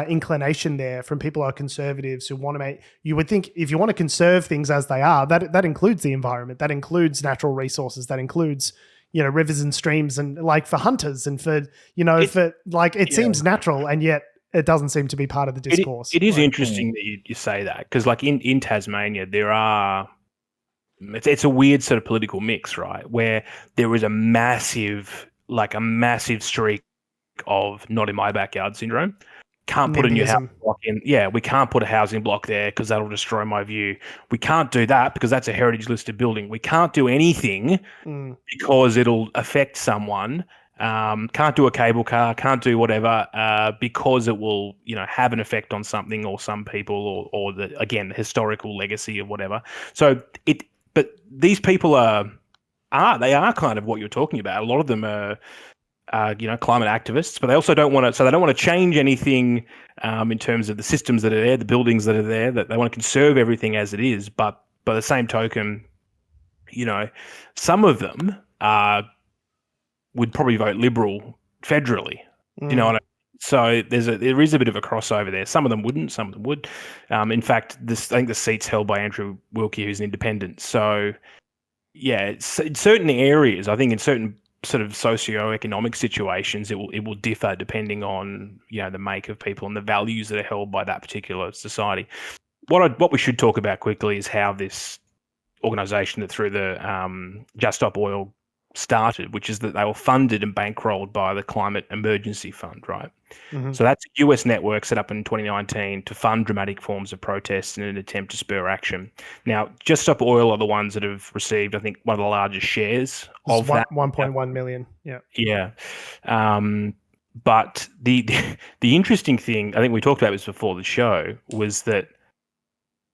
inclination there from people who are conservatives who want to make. You would think if you want to conserve things as they are, that includes the environment, that includes natural resources, that includes rivers and streams, and like for hunters and for it seems natural, and yet it doesn't seem to be part of the discourse. It is interesting that you say that, because like in Tasmania there are. It's a weird sort of political mix, right? Where there is a massive streak of not in my backyard syndrome. Can't put a new housing block in. Yeah, we can't put a housing block there because that'll destroy my view. We can't do that because that's a heritage listed building. We can't do anything because it'll affect someone. Can't do a cable car. Can't do whatever because it will, have an effect on something or some people or the historical legacy of whatever. But these people are kind of what you're talking about. A lot of them are. Climate activists, but they also don't want to. So they don't want to change anything in terms of the systems that are there, the buildings that are there. That they want to conserve everything as it is. But by the same token, some of them would probably vote Liberal federally. So there is a bit of a crossover there. Some of them wouldn't. Some of them would. In fact, I think the seat's held by Andrew Wilkie, who's an independent. So yeah, in certain areas, I think in certain sort of socio-economic situations, it will differ depending on the make of people and the values that are held by that particular society. What we should talk about quickly is how this organisation that through the Just Stop Oil started, which is that they were funded and bankrolled by the Climate Emergency Fund, right? Mm-hmm. So that's a US network set up in 2019 to fund dramatic forms of protest in an attempt to spur action. Now, Just Stop Oil are the ones that have received, I think, one of the largest shares of that. 1.1 million, yeah. Yeah. But the interesting thing, I think we talked about this before the show, was that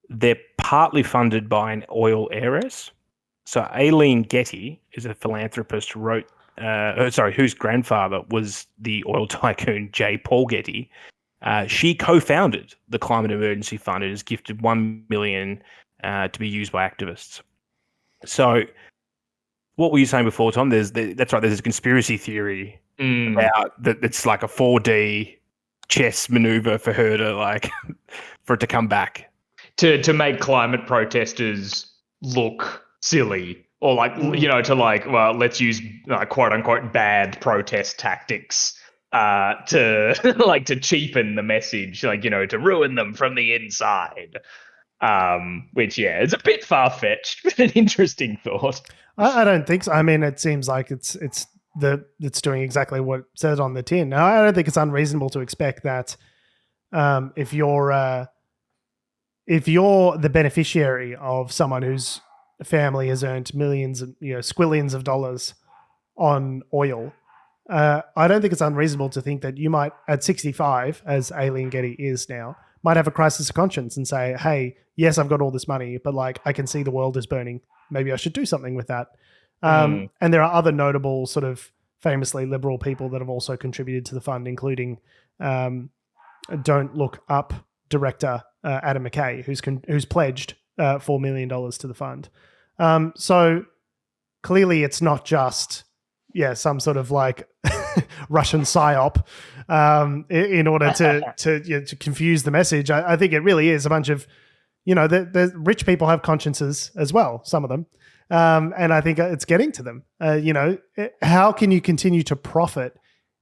they're partly funded by an oil heiress. So Aileen Getty is a philanthropist whose grandfather was the oil tycoon J. Paul Getty. She co-founded the Climate Emergency Fund and has gifted $1 million to be used by activists. So what were you saying before, Tom? That's right. There's a conspiracy theory about that. It's like a 4D chess maneuver for her to for it to come back to make climate protesters look silly, or let's use quote unquote bad protest tactics to cheapen the message, to ruin them from the inside. Which is a bit far fetched, but an interesting thought. I don't think so. I mean, it seems like it's doing exactly what it says on the tin. Now, I don't think it's unreasonable to expect that if you're the beneficiary of someone whose family has earned millions, squillions of dollars on oil, I don't think it's unreasonable to think that you might, at 65, as Aileen Getty is now, might have a crisis of conscience and say, hey, yes, I've got all this money, but I can see the world is burning. Maybe I should do something with that. And there are other notable sort of famously liberal people that have also contributed to the fund, including Don't Look Up director Adam McKay, who's pledged $4 million to the fund. So clearly it's not just, some sort of Russian psyop. in order to confuse the message. I think it really is a bunch of, the rich people have consciences as well, some of them. And I think it's getting to them. How can you continue to profit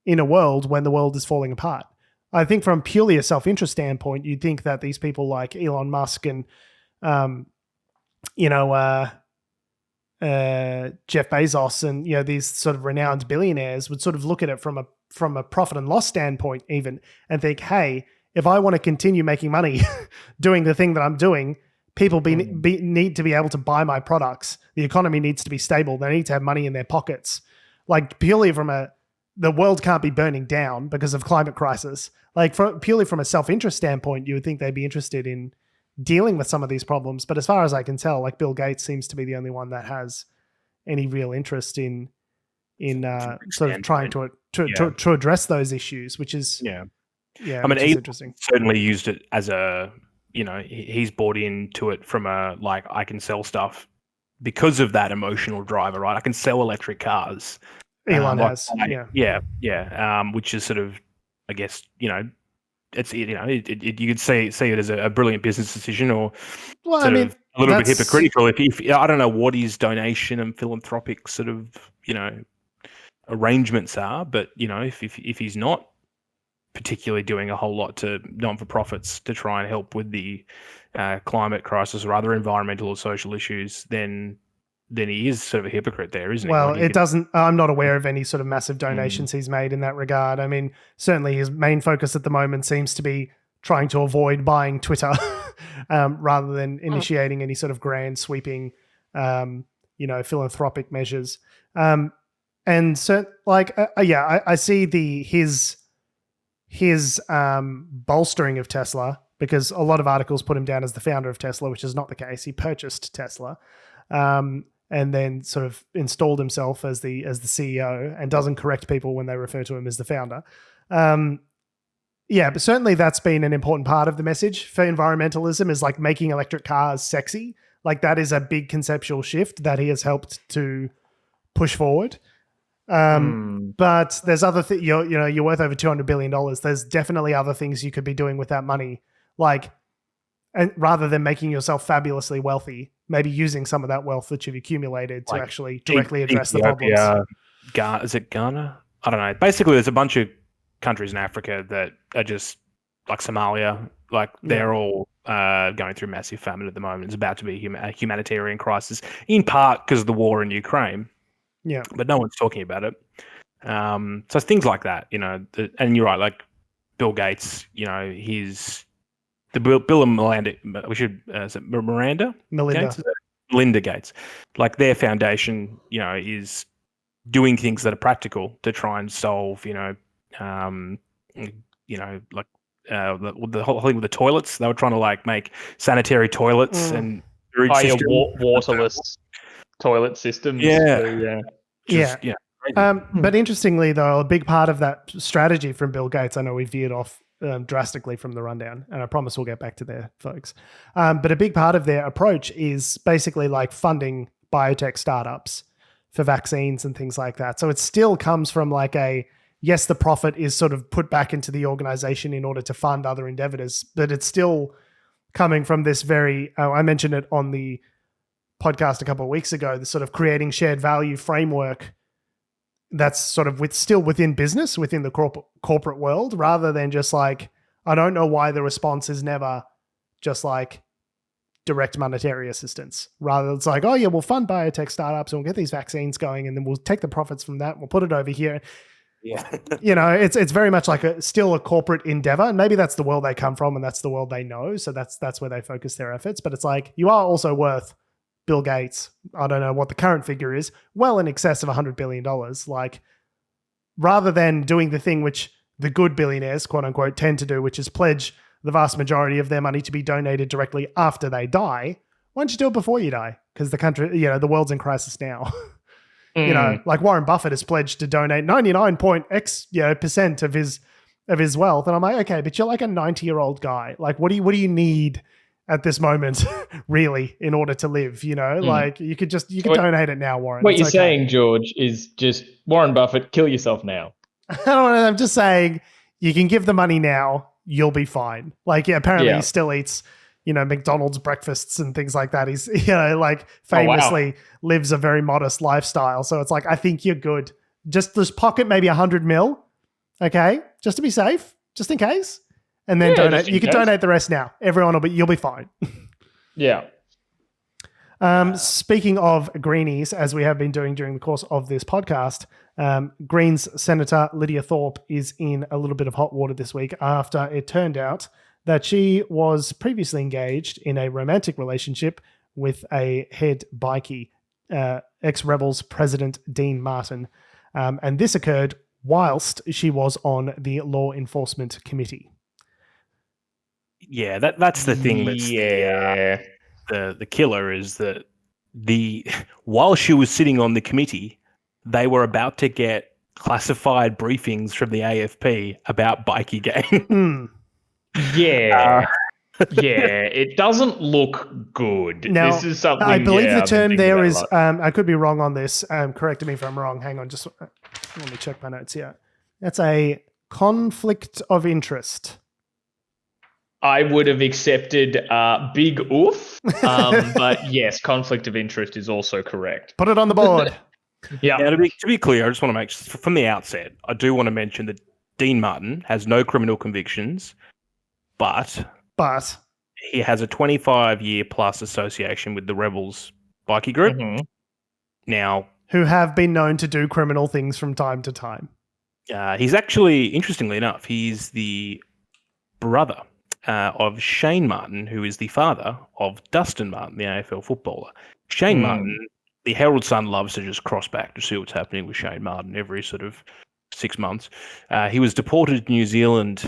in a world when the world is falling apart? I think from purely a self-interest standpoint, you'd think that these people like Elon Musk and, Jeff Bezos and, these sort of renowned billionaires would sort of look at it from a profit and loss standpoint even and think, hey, if I want to continue making money doing the thing that I'm doing, people need to be able to buy my products. The economy needs to be stable. They need to have money in their pockets. Like purely the world can't be burning down because of climate crisis. Like purely from a self-interest standpoint, you would think they'd be interested in dealing with some of these problems. But as far as I can tell, like Bill Gates seems to be the only one that has any real interest in sort of trying to address those issues, which is I mean, he's interesting. Certainly used it as he's bought into it from I can sell stuff because of that emotional driver, right? I can sell electric cars. Elon has, which is sort of, I guess, it's you could see it as a brilliant business decision, or a little bit hypocritical. If I don't know what his donation and philanthropic sort of arrangements are, but if he's not particularly doing a whole lot to non-for-profits to try and help with the climate crisis or other environmental or social issues, then he is sort of a hypocrite there, isn't he? Well, I'm not aware of any sort of massive donations he's made in that regard. I mean, certainly his main focus at the moment seems to be trying to avoid buying Twitter rather than initiating any sort of grand sweeping, philanthropic measures. And so I see his bolstering of Tesla, because a lot of articles put him down as the founder of Tesla, which is not the case. He purchased Tesla. And then sort of installed himself as the CEO and doesn't correct people when they refer to him as the founder. But certainly that's been an important part of the message for environmentalism, is like making electric cars sexy. Like that is a big conceptual shift that he has helped to push forward. But there's other things, you're worth over $200 billion. There's definitely other things you could be doing with that money. And rather than making yourself fabulously wealthy, maybe using some of that wealth that you've accumulated to actually directly address the problems. Is it Ghana? I don't know. Basically, there's a bunch of countries in Africa that are just like Somalia. They're all going through massive famine at the moment. It's about to be a humanitarian crisis, in part because of the war in Ukraine. Yeah, but no one's talking about it. So things like that, and you're right. Like Bill Gates, the Bill and Melinda, is it Miranda? Melinda. Gates? Melinda Gates. Like their foundation, is doing things that are practical to try and solve, the whole thing with the toilets. They were trying to make sanitary toilets and waterless toilet systems. But interestingly, though, a big part of that strategy from Bill Gates, I know we veered off drastically from the rundown, and I promise we'll get back to there, folks. But a big part of their approach is basically funding biotech startups for vaccines and things like that. So it still comes from yes, the profit is sort of put back into the organization in order to fund other endeavors, but it's still coming from this I mentioned it on the podcast a couple of weeks ago, the sort of creating shared value framework that's sort of still within business, within the corporate world, rather than just I don't know why the response is never just direct monetary assistance. Rather, it's we'll fund biotech startups and we'll get these vaccines going, and then we'll take the profits from that and we'll put it over here. Yeah. It's very much still a corporate endeavor, and maybe that's the world they come from and that's the world they know. So that's where they focus their efforts. But it's you are also worth, Bill Gates, I don't know what the current figure is, well in excess of $100 billion. Rather than doing the thing which the good billionaires, quote unquote, tend to do, which is pledge the vast majority of their money to be donated directly after they die, why don't you do it before you die? Because the country, the world's in crisis now. Warren Buffett has pledged to donate 99.x% of his wealth. And I'm okay, but you're a 90-year-old guy. What do you need at this moment, really, in order to live? You could donate it now, Warren. What you're saying, George, is just Warren Buffett, kill yourself now. I don't know. I'm just saying, you can give the money now, you'll be fine. Like, yeah, apparently he still eats, McDonald's breakfasts and things like that. He's, like famously lives a very modest lifestyle. So it's like, I think you're good. Just pocket maybe 100 mil. Okay. Just to be safe, just in case. And then donate. You can donate the rest now. You'll be fine. Yeah. Speaking of greenies, as we have been doing during the course of this podcast, Greens Senator Lydia Thorpe is in a little bit of hot water this week after it turned out that she was previously engaged in a romantic relationship with a head bikie, ex-Rebels President Dean Martin. And this occurred whilst she was on the Law Enforcement Committee. Yeah, that's the thing. That's the killer is that while she was sitting on the committee, they were about to get classified briefings from the AFP about bikie gang. Yeah. It doesn't look good. Now, this is something I believe the term there is, I I could be wrong on this. Correct me if I'm wrong. Hang on, just let me check my notes here. That's a conflict of interest. would have accepted big oof, but yes, conflict of interest is also correct. Put it on the board. Yeah. Now, to be clear, I just want to make from the outset, I do want to mention that Dean Martin has no criminal convictions, but he has a 25-year plus association with the Rebels bikie group. Mm-hmm. Now, who have been known to do criminal things from time to time. He's actually, interestingly enough, he's the brother of Shane Martin, who is the father of Dustin Martin, the AFL footballer. Shane Martin, the Herald Sun loves to just cross back to see what's happening with Shane Martin every sort of 6 months. He was deported to New Zealand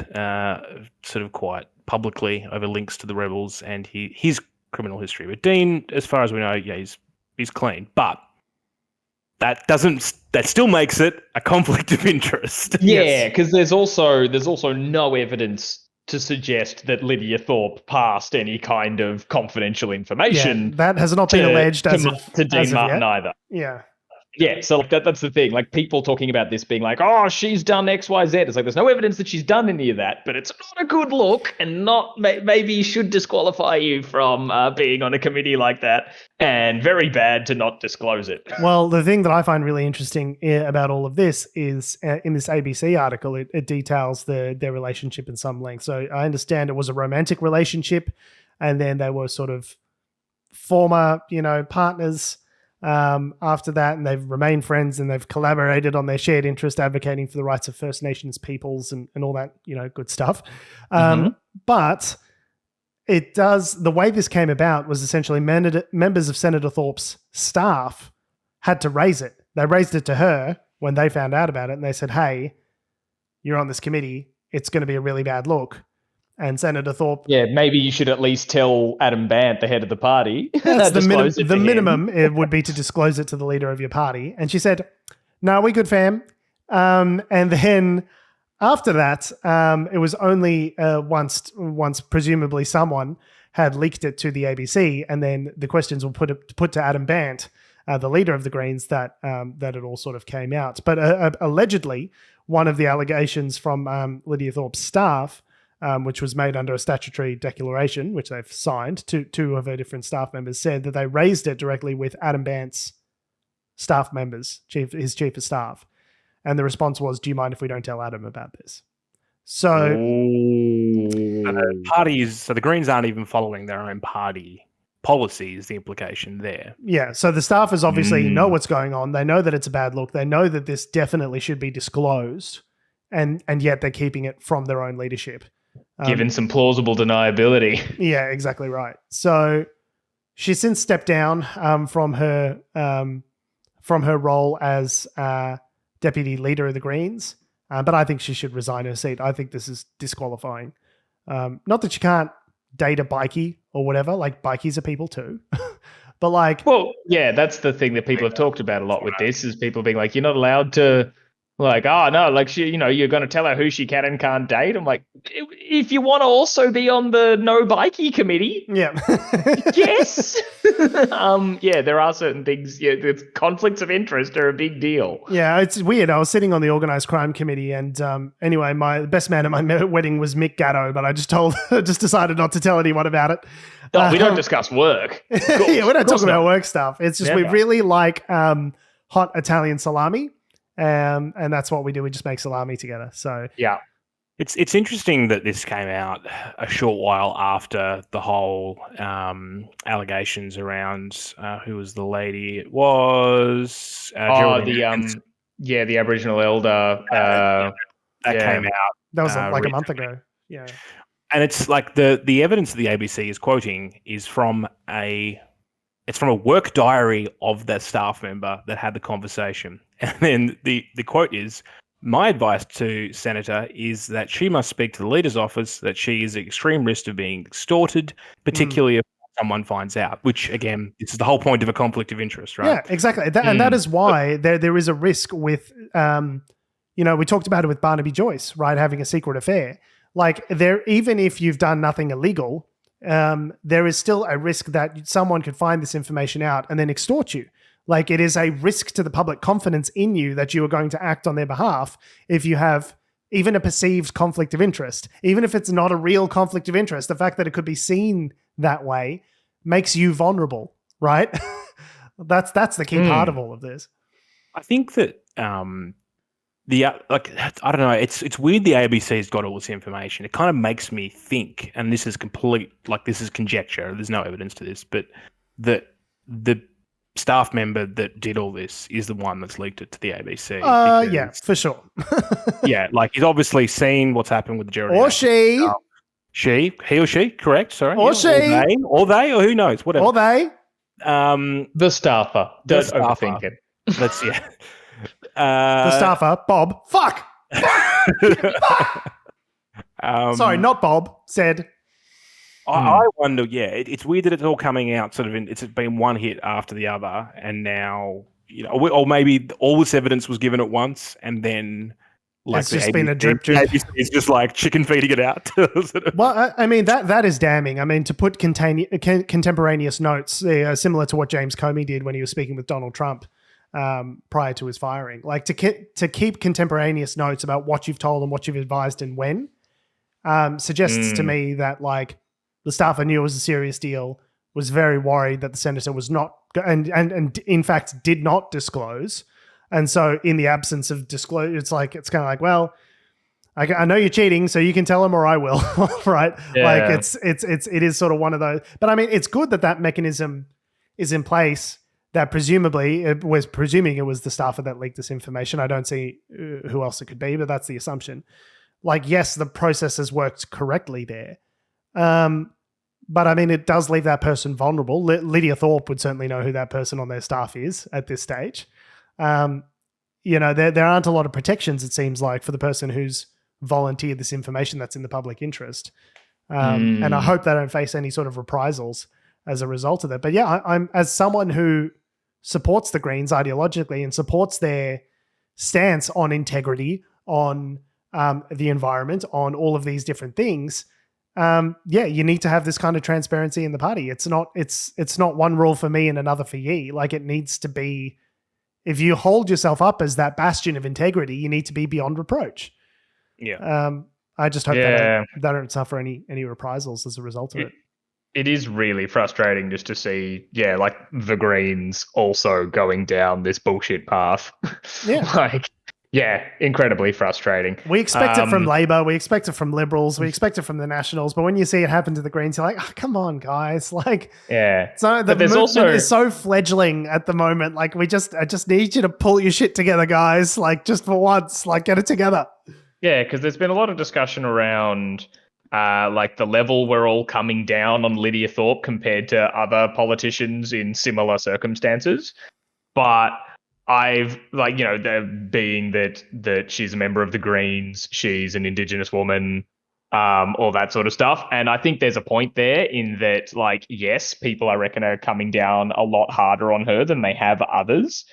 sort of quite publicly over links to the Rebels and his criminal history. But Dean, as far as we know, he's clean. But that still makes it a conflict of interest. Yeah, because there's also no evidence to suggest that Lydia Thorpe passed any kind of confidential information. Yeah, that has not been alleged to Dean Martin yet. either. Yeah. Yeah, so that's the thing. Like, people talking about this being like, oh, she's done X, Y, Z. It's like, there's no evidence that she's done any of that, but it's not a good look, and maybe should disqualify you from being on a committee like that, and very bad to not disclose it. Well, the thing that I find really interesting about all of this is in this ABC article, it details their relationship in some length. So I understand it was a romantic relationship, and then they were sort of former, partners after that, and they've remained friends, and they've collaborated on their shared interest advocating for the rights of First Nations peoples and all that, good stuff. But the way this came about was essentially members of Senator Thorpe's staff had to raise it. They raised it to her when they found out about it, and they said, hey, you're on this committee. It's going to be a really bad look. And Senator Thorpe... Yeah, maybe you should at least tell Adam Bant, the head of the party. That's the minimum it would be to disclose it to the leader of your party. And she said, no, we good, fam. And then after that, it was only once presumably someone had leaked it to the ABC, and then the questions were put to Adam Bant, the leader of the Greens, that it all sort of came out. But allegedly, one of the allegations from Lydia Thorpe's staff, which was made under a statutory declaration, which they've signed, two of her different staff members said that they raised it directly with Adam Bant's staff members, his chief of staff. And the response was, do you mind if we don't tell Adam about this? So the Greens aren't even following their own party policy is the implication there. Yeah, so the staffers obviously know what's going on. They know that it's a bad look. They know that this definitely should be disclosed, and yet they're keeping it from their own leadership. Given some plausible deniability. Yeah, exactly right. So she's since stepped down from her role as deputy leader of the Greens, but I think she should resign her seat. I think this is disqualifying. Not that you can't date a bikie or whatever, like bikies are people too. But like... Well, yeah, that's the thing that people have talked about a lot with this, is people being like, you're not allowed to Like, oh no, like she, you're going to tell her who she can and can't date. I'm like, if you want to also be on the no bikey committee, Yeah. yes. Yeah, there are certain things. Yeah, the conflicts of interest are a big deal. Yeah, it's weird. I was sitting on the organized crime committee, and anyway, my best man at my wedding was Mick Gatto, but I just decided not to tell anyone about it. Oh, we don't discuss work. Yeah, we don't talk about work stuff. It's just we Never. really like hot Italian salami, and that's what we do. We just make salami together. So Yeah. It's interesting that this came out a short while after the whole allegations around who was the lady. It was the Aboriginal elder. that came out. that was like a month recently. ago. Yeah. And it's like the evidence that the ABC is quoting is from a work diary of that staff member that had the conversation. And then the quote is, "My advice to Senator is that she must speak to the leader's office that she is at extreme risk of being extorted, particularly if someone finds out," which, again, this is the whole point of a conflict of interest, right? Yeah, exactly. And that is why there is a risk with, we talked about it with Barnaby Joyce, right? Having a secret affair. Like even if you've done nothing illegal, there is still a risk that someone could find this information out and then extort you. Like it is a risk to the public confidence in you that you are going to act on their behalf if you have even a perceived conflict of interest. Even if it's not a real conflict of interest, the fact that it could be seen that way makes you vulnerable, right? That's the key part of all of this. I think that I don't know. It's weird. The ABC's got all this information. It kind of makes me think, and this is this is conjecture. There's no evidence to this, but that the staff member that did all this is the one that's leaked it to the ABC. Yeah, for sure. Yeah, like he's obviously seen what's happened with the Geraldine. Or she. He or she, correct? Sorry. Or she. Or they, or who knows? Whatever. Or they. The staffer. Don't overthink it. That's the staffer, Bob. Fuck. Sorry, not Bob. Said. I wonder. Yeah, it's weird that it's all coming out. It's been one hit after the other, and now or maybe all this evidence was given at once, and then it's just been a drip. It's just like chicken feeding it out. Well, I mean that is damning. I mean, to put contemporaneous notes similar to what James Comey did when he was speaking with Donald Trump prior to his firing, like to keep contemporaneous notes about what you've told and what you've advised and when suggests to me that like the staffer knew it was a serious deal, was very worried that the senator was not and in fact did not disclose. And so in the absence of disclosure, it's kind of like, well, I know you're cheating, so you can tell him or I will, right? Yeah. Like it is sort of one of those. But I mean, it's good that mechanism is in place. That presumably it was the staffer that leaked this information. I don't see who else it could be, but that's the assumption. Like, yes, the process has worked correctly there. But I mean, it does leave that person vulnerable. Lydia Thorpe would certainly know who that person on their staff is at this stage. There aren't a lot of protections, it seems like, for the person who's volunteered this information that's in the public interest. And I hope they don't face any sort of reprisals as a result of that. But yeah, I'm as someone who supports the Greens ideologically and supports their stance on integrity, on the environment, on all of these different things. You need to have this kind of transparency in the party. It's not one rule for me and another for ye. Like it needs to be, if you hold yourself up as that bastion of integrity, you need to be beyond reproach. Yeah. I just hope they don't suffer any reprisals as a result of it. It is really frustrating just to see, like the Greens also going down this bullshit path. Yeah. Incredibly frustrating. We expect it from Labor. We expect it from Liberals. We expect it from the Nationals. But when you see it happen to the Greens, you're like, oh, come on, guys. Like, so the movement is so fledgling at the moment. Like, I just need you to pull your shit together, guys. Like, just for once, like, get it together. Yeah, because there's been a lot of discussion around like the level we're all coming down on Lydia Thorpe compared to other politicians in similar circumstances. But I've being that she's a member of the Greens, she's an Indigenous woman, all that sort of stuff. And I think there's a point there in that, like, yes, people I reckon are coming down a lot harder on her than they have others.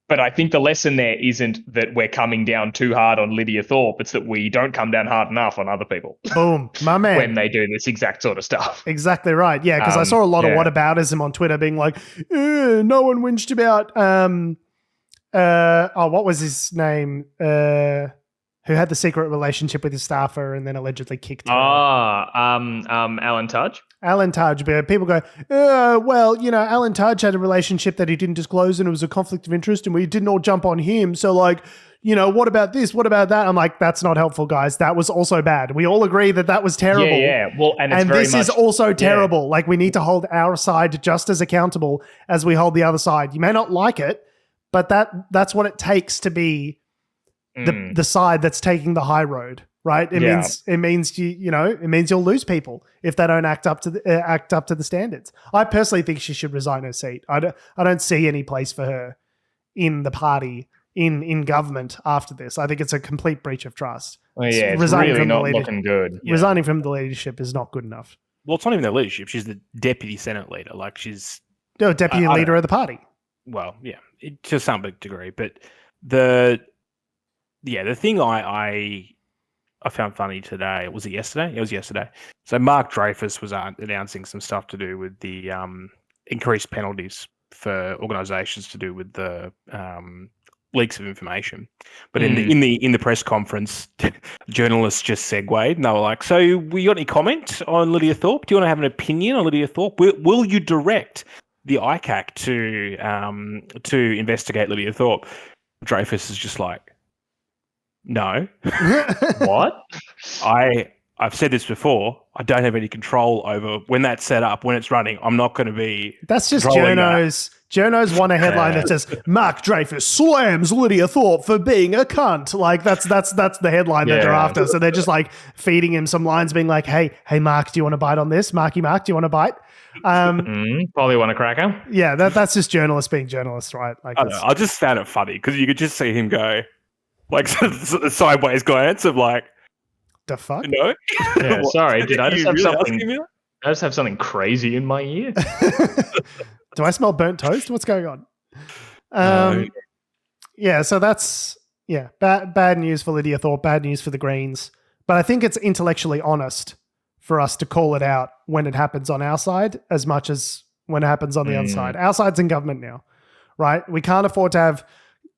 But I think the lesson there isn't that we're coming down too hard on Lydia Thorpe. It's that we don't come down hard enough on other people. Boom, my man. When they do this exact sort of stuff. Exactly right. Yeah, because I saw a lot of whataboutism on Twitter being like, no one whinged about, what was his name? Who had the secret relationship with his staffer and then allegedly kicked her. Alan Tudge. Alan Tudge, but people go, well, Alan Tudge had a relationship that he didn't disclose and it was a conflict of interest and we didn't all jump on him. So like, what about this? What about that? I'm like, that's not helpful, guys. That was also bad. We all agree that was terrible. Yeah. Well, and this is also terrible. Like we need to hold our side just as accountable as we hold the other side. You may not like it, but that's what it takes to be the side that's taking the high road, right? It means you'll lose people if they don't act up to the standards. I personally think she should resign her seat. I don't see any place for her in the party, in government after this. I think it's a complete breach of trust. Well, yeah, it's really not looking good. Yeah. Resigning from the leadership is not good enough. Well, it's not even the leadership. She's the deputy Senate leader. Like she's deputy leader of the party. Well, yeah, to some big degree, but the thing I found funny today, was it yesterday? It was yesterday. So Mark Dreyfus was announcing some stuff to do with the increased penalties for organisations to do with the leaks of information. But in the press conference, journalists just segued and they were like, "So, we got any comment on Lydia Thorpe? Do you want to have an opinion on Lydia Thorpe? Will you direct the ICAC to investigate Lydia Thorpe?" Dreyfus is just like, "No." What? I've said this before. I don't have any control over when that's set up, when it's running. I'm not going to be. That's just journos. Journos want a headline that says Mark Dreyfus slams Lydia Thorpe for being a cunt. Like that's the headline that they're after. So they're just like feeding him some lines, being like, "Hey, Mark, do you want to bite on this? Marky Mark, do you want to bite?" Probably want a cracker. Yeah, that's just journalists being journalists, right? Like I don't know. I just found it funny because you could just see him go like a sideways glance of like, the fuck? No. Yeah, sorry. Did I just have something? I just have something crazy in my ear. Do I smell burnt toast? What's going on? Yeah. So that's bad news for Lydia Thorpe. Bad news for the Greens. But I think it's intellectually honest for us to call it out when it happens on our side as much as when it happens on the other side. Our side's in government now, right? We can't afford to have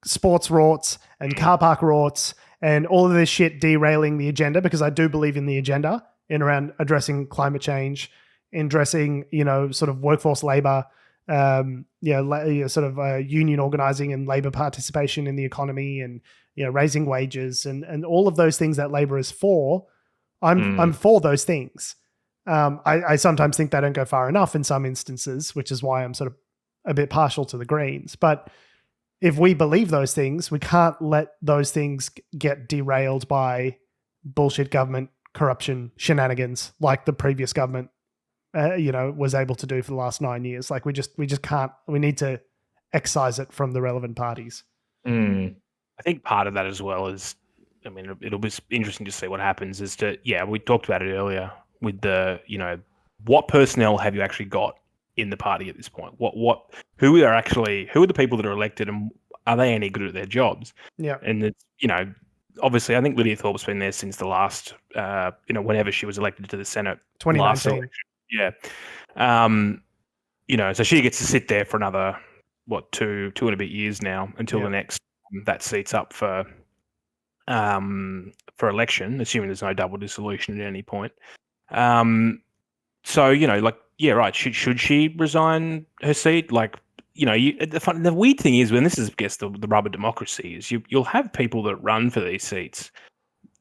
sports rorts and car park rorts and all of this shit derailing the agenda, because I do believe in the agenda in around addressing climate change, in addressing, sort of workforce labor, union organizing and labor participation in the economy and, raising wages and all of those things that labor is for. I'm for those things. I sometimes think they don't go far enough in some instances, which is why I'm sort of a bit partial to the Greens. But if we believe those things, we can't let those things get derailed by bullshit government corruption shenanigans like the previous government, was able to do for the last 9 years. Like we just can't. We need to excise it from the relevant parties. I think part of that as well is, it'll be interesting to see what happens. We talked about it earlier with the, what personnel have you actually got in the party at this point? Who are the people that are elected, and are they any good at their jobs? Yeah. And it's, obviously I think Lydia Thorpe's been there since the last, whenever she was elected to the Senate. 2019. Yeah. So she gets to sit there for another, two and a bit years now until the next, that seat's up for election, assuming there's no double dissolution at any point. Should she resign her seat? Like, the weird thing is, when this is, I guess, the rubber democracy is, you'll have people that run for these seats,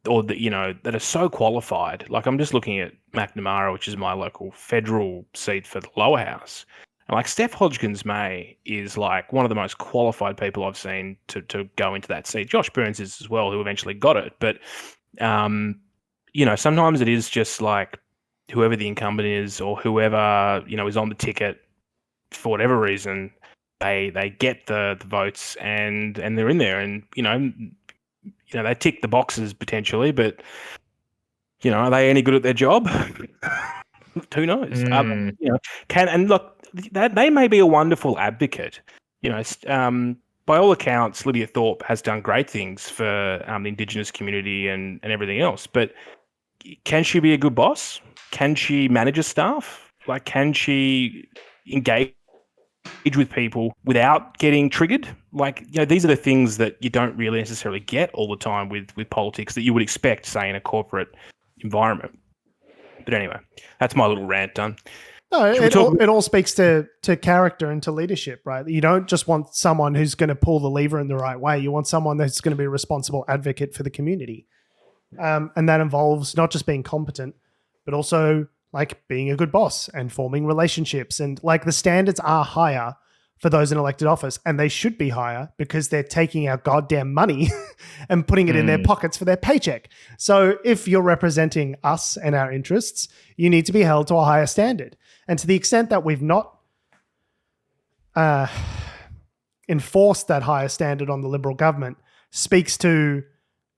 or that, that are so qualified. Like, I'm just looking at McNamara, which is my local federal seat for the lower house. And like, Steph Hodgkins-May is like one of the most qualified people I've seen to go into that seat. Josh Burns is as well, who eventually got it. But, sometimes it is just like whoever the incumbent is, or whoever, is on the ticket for whatever reason, they get the votes and they're in there, and, they tick the boxes potentially, but, are they any good at their job? Who knows? That they may be a wonderful advocate. by all accounts, Lydia Thorpe has done great things for the Indigenous community and everything else. But can she be a good boss? Can she manage a staff? Like, can she engage with people without getting triggered? Like, these are the things that you don't really necessarily get all the time with politics that you would expect, say, in a corporate environment. But anyway, that's my little rant done. No, it all speaks to character and to leadership, right? You don't just want someone who's going to pull the lever in the right way. You want someone that's going to be a responsible advocate for the community. And that involves not just being competent, but also like being a good boss and forming relationships. And like the standards are higher for those in elected office, and they should be higher because they're taking our goddamn money and putting it in their pockets for their paycheck. So if you're representing us and our interests, you need to be held to a higher standard. And to the extent that we've not enforced that higher standard on the Liberal government speaks to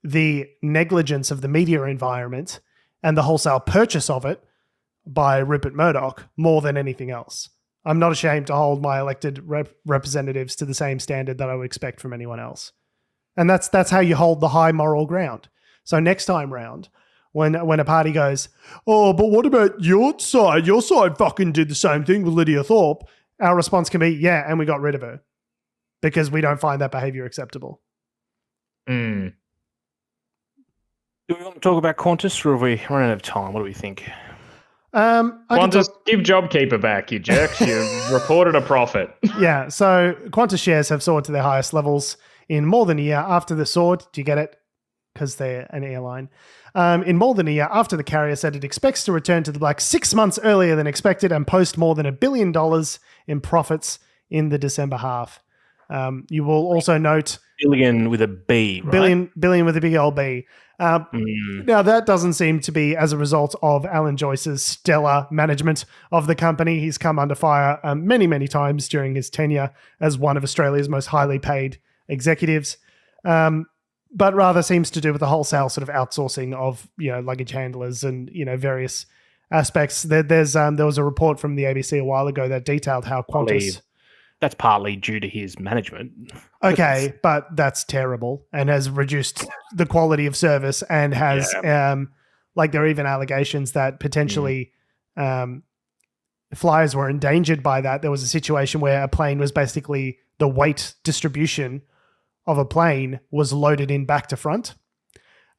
the negligence of the media environment and the wholesale purchase of it by Rupert Murdoch more than anything else. I'm not ashamed to hold my elected representatives to the same standard that I would expect from anyone else. And that's how you hold the high moral ground. So next time round, when a party goes, oh, but what about your side? Your side fucking did the same thing with Lydia Thorpe. Our response can be, yeah, and we got rid of her because we don't find that behavior acceptable. Do we want to talk about Qantas, or have we run out of time? What do we think? Qantas, give JobKeeper back, you jerks. You reported a profit. Yeah, so Qantas shares have soared to their highest levels in more than a year after the soared. Do you get it? Because they're an airline. In more than a year after the carrier said it expects to return to the black 6 months earlier than expected and post more than $1 billion in profits in the December half. You will also note... Billion with a B, right? Billion with a big old B. Now, that doesn't seem to be as a result of Alan Joyce's stellar management of the company. He's come under fire many, many times during his tenure as one of Australia's most highly paid executives, but rather seems to do with the wholesale sort of outsourcing of luggage handlers and various aspects. There was a report from the ABC a while ago that detailed how Qantas... That's partly due to his management. Okay, but that's terrible and has reduced the quality of service and has, there are even allegations that potentially flyers were endangered by that. There was a situation where a plane was basically the weight distribution of a plane was loaded in back to front.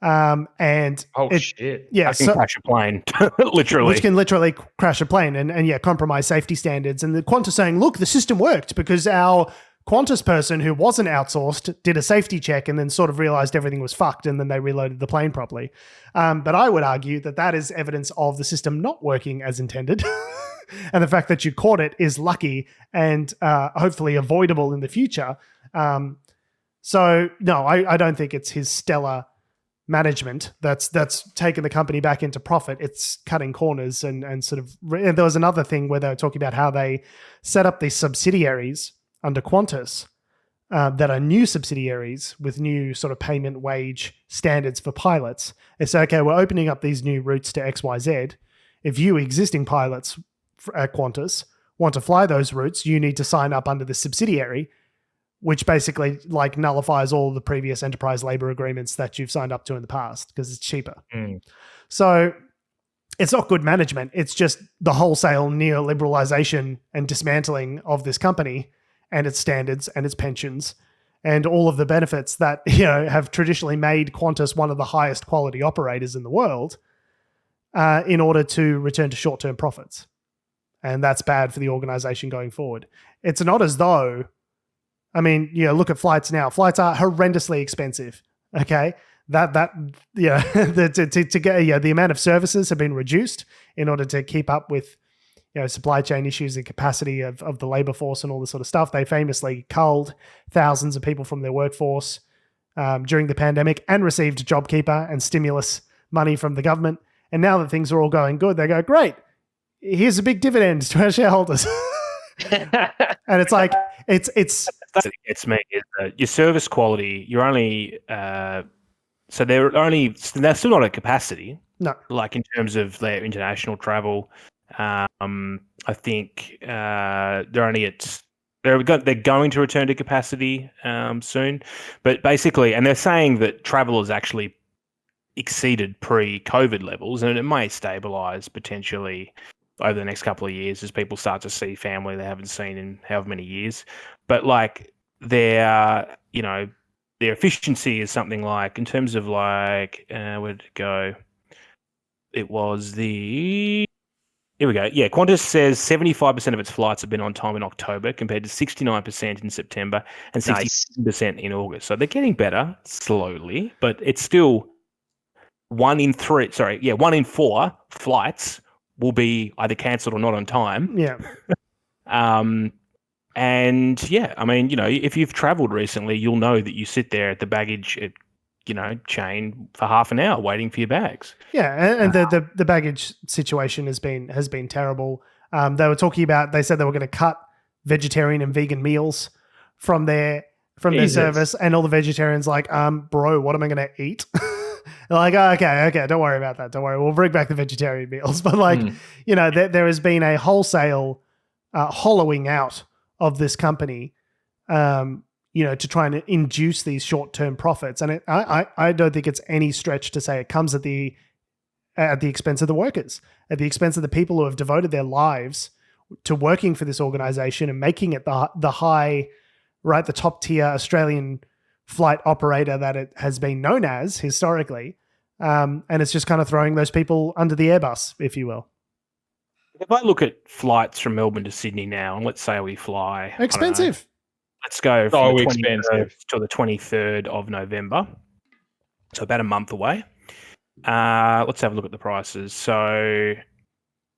Shit. Yeah, that can crash a plane, literally. Which can literally crash a plane and compromise safety standards. And the Qantas saying, look, the system worked because our Qantas person who wasn't outsourced did a safety check and then sort of realized everything was fucked and then they reloaded the plane properly. But I would argue that is evidence of the system not working as intended. And the fact that you caught it is lucky and hopefully avoidable in the future. So, no, I don't think it's his stellar management that's taken the company back into profit. It's cutting corners and sort of... And there was another thing where they were talking about how they set up these subsidiaries under Qantas that are new subsidiaries with new sort of payment wage standards for pilots. They say, okay, we're opening up these new routes to XYZ. If you existing pilots at Qantas want to fly those routes, you need to sign up under the subsidiary, which basically nullifies all the previous enterprise labor agreements that you've signed up to in the past because it's cheaper. So it's not good management. It's just the wholesale neoliberalization and dismantling of this company and its standards and its pensions and all of the benefits that have traditionally made Qantas one of the highest quality operators in the world in order to return to short-term profits. And that's bad for the organization going forward. It's not as though... look at flights now. Flights are horrendously expensive. Okay, the amount of services have been reduced in order to keep up with supply chain issues and capacity of the labor force and all this sort of stuff. They famously culled thousands of people from their workforce during the pandemic and received JobKeeper and stimulus money from the government. And now that things are all going good, they go, great, here's a big dividend to our shareholders. And it's like it's that gets me is your service quality. You're only so they're still not at capacity. No, like in terms of their international travel. I think they're only at They're going to return to capacity soon, but basically, and they're saying that travel has actually exceeded pre-COVID levels, and it may stabilize potentially over the next couple of years as people start to see family they haven't seen in however many years. But like their efficiency is something like, in terms of like, where'd it go? It was here we go. Yeah, Qantas says 75% of its flights have been on time in October compared to 69% in September and 67% in August. So they're getting better slowly, but it's still 1 in 4 flights will be either cancelled or not on time. Yeah. And yeah, I mean, if you've travelled recently, you'll know that you sit there at the baggage chain for half an hour waiting for your bags. Yeah, and the baggage situation has been terrible. They were talking about, they said they were going to cut vegetarian and vegan meals from their service, and all the vegetarians like, bro, what am I going to eat? They're like, oh, okay, don't worry about that. Don't worry, we'll bring back the vegetarian meals. But like, there has been a wholesale hollowing out of this company, to try and induce these short-term profits. And I don't think it's any stretch to say it comes at the expense of the workers, at the expense of the people who have devoted their lives to working for this organization and making it the top tier Australian flight operator that it has been known as historically. And it's just kind of throwing those people under the Airbus, if you will. If I look at flights from Melbourne to Sydney now, and let's say we fly... Expensive. Let's go from the 23rd to the 23rd of November. So about a month away. Let's have a look at the prices. So,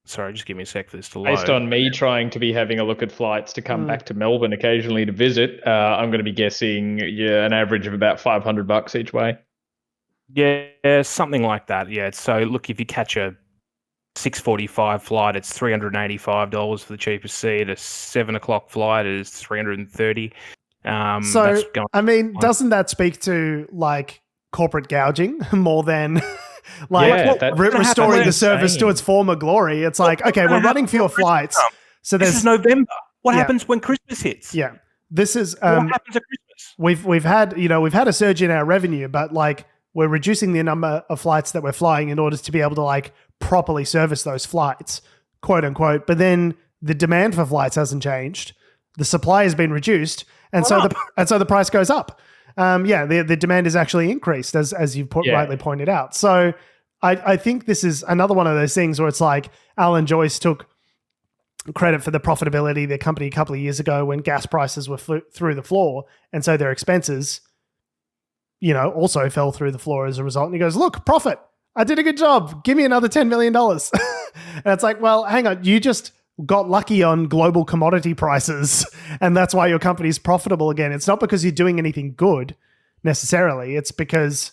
sorry, just give me a sec for this to load. Based on me trying to be having a look at flights to come back to Melbourne occasionally to visit, I'm going to be guessing an average of about $500 each way. Yeah, something like that. Yeah. So look, if you catch a 6:45 flight, it's $385 for the cheapest seat. A 7:00 flight is $330. Doesn't that speak to like corporate gouging more than restoring the service to its former glory? It's like, okay, we're running fewer flights. So this is November. What happens when Christmas hits? Yeah, this is what happens at Christmas? We've had a surge in our revenue, but like we're reducing the number of flights that we're flying in order to be able to like properly service those flights, quote unquote. But then the demand for flights hasn't changed. The supply has been reduced, and so the price goes up. The demand is actually increased, as you've rightly pointed out. So I think this is another one of those things where it's like Alan Joyce took credit for the profitability of their company a couple of years ago when gas prices were through the floor, and so their expenses, also fell through the floor as a result. And he goes, look, profit. I did a good job. Give me another $10 million. And it's like, well, hang on. You just got lucky on global commodity prices, and that's why your company's profitable again. It's not because you're doing anything good necessarily. It's because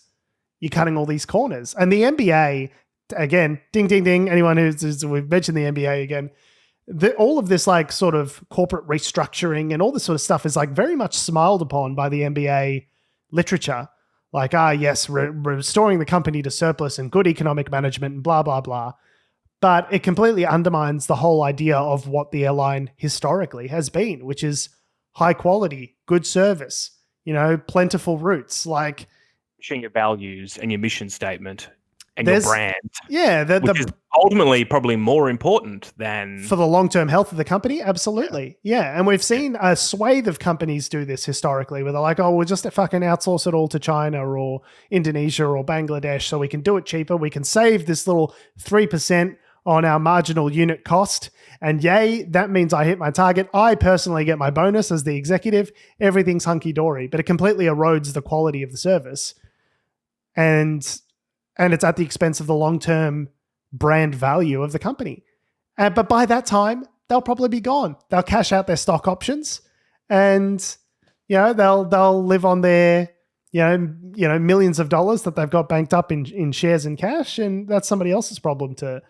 you're cutting all these corners. And the NBA, again, ding, ding, ding. Anyone we've mentioned the NBA again, all of this like sort of corporate restructuring and all this sort of stuff is like very much smiled upon by the NBA literature. Like, yes, restoring the company to surplus and good economic management and blah, blah, blah. But it completely undermines the whole idea of what the airline historically has been, which is high quality, good service, plentiful routes. Like, sharing your values and your mission statement and your brand. Yeah. Which is ultimately probably more important than... For the long-term health of the company, absolutely. Yeah. And we've seen a swathe of companies do this historically where they're like, oh, we'll just fucking outsource it all to China or Indonesia or Bangladesh so we can do it cheaper. We can save this little 3% on our marginal unit cost. And yay, that means I hit my target. I personally get my bonus as the executive. Everything's hunky-dory, but it completely erodes the quality of the service. And it's at the expense of the long-term brand value of the company. But by that time, they'll probably be gone. They'll cash out their stock options and, they'll live on their, millions of dollars that they've got banked up in shares and cash. And that's somebody else's problem to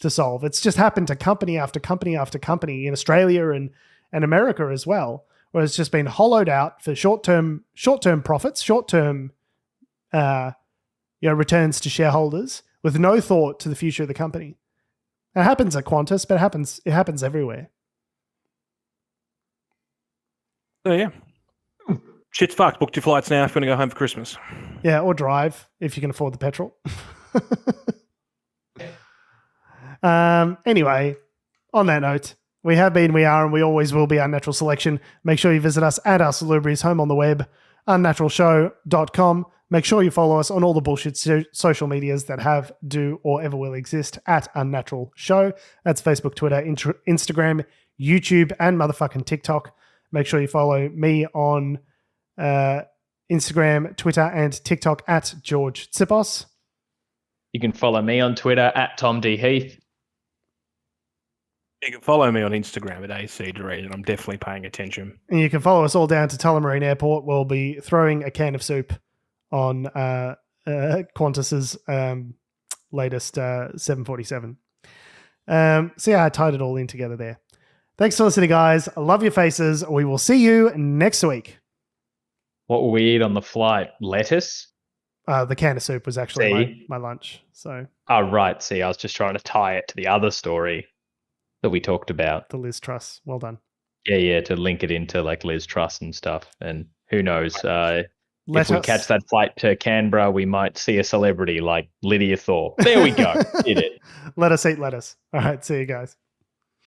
solve. It's just happened to company after company after company in Australia and America as well, where it's just been hollowed out for short-term profits, short-term, returns to shareholders with no thought to the future of the company. It happens at Qantas, but it happens everywhere. So yeah. Shit's fucked. Booked your flights now if you want to go home for Christmas. Yeah, or drive if you can afford the petrol. Anyway, on that note, we have been, we are, and we always will be Unnatural Selection. Make sure you visit us at our Salubrious home on the web, unnaturalshow.com. Make sure you follow us on all the bullshit social medias that have, do, or ever will exist at Unnatural Show. That's Facebook, Twitter, Instagram, YouTube, and motherfucking TikTok. Make sure you follow me on Instagram, Twitter, and TikTok at George Tsipos. You can follow me on Twitter at Tom D. Heath. You can follow me on Instagram at ACDreed, and I'm definitely paying attention. And you can follow us all down to Tullamarine Airport. We'll be throwing a can of soup on Qantas's latest 747. So yeah, I tied it all in together there. Thanks for listening, guys. I love your faces. We will see you next week. What will we eat on the flight? Lettuce? The can of soup was actually my lunch. So. Oh, right. See, I was just trying to tie it to the other story that we talked about. The Liz Truss. Well done. Yeah, to link it into like Liz Truss and stuff. And who knows, if we catch that flight to Canberra, we might see a celebrity like Lydia Thorpe. There we go. Did it. Let us eat lettuce. All right. See you guys.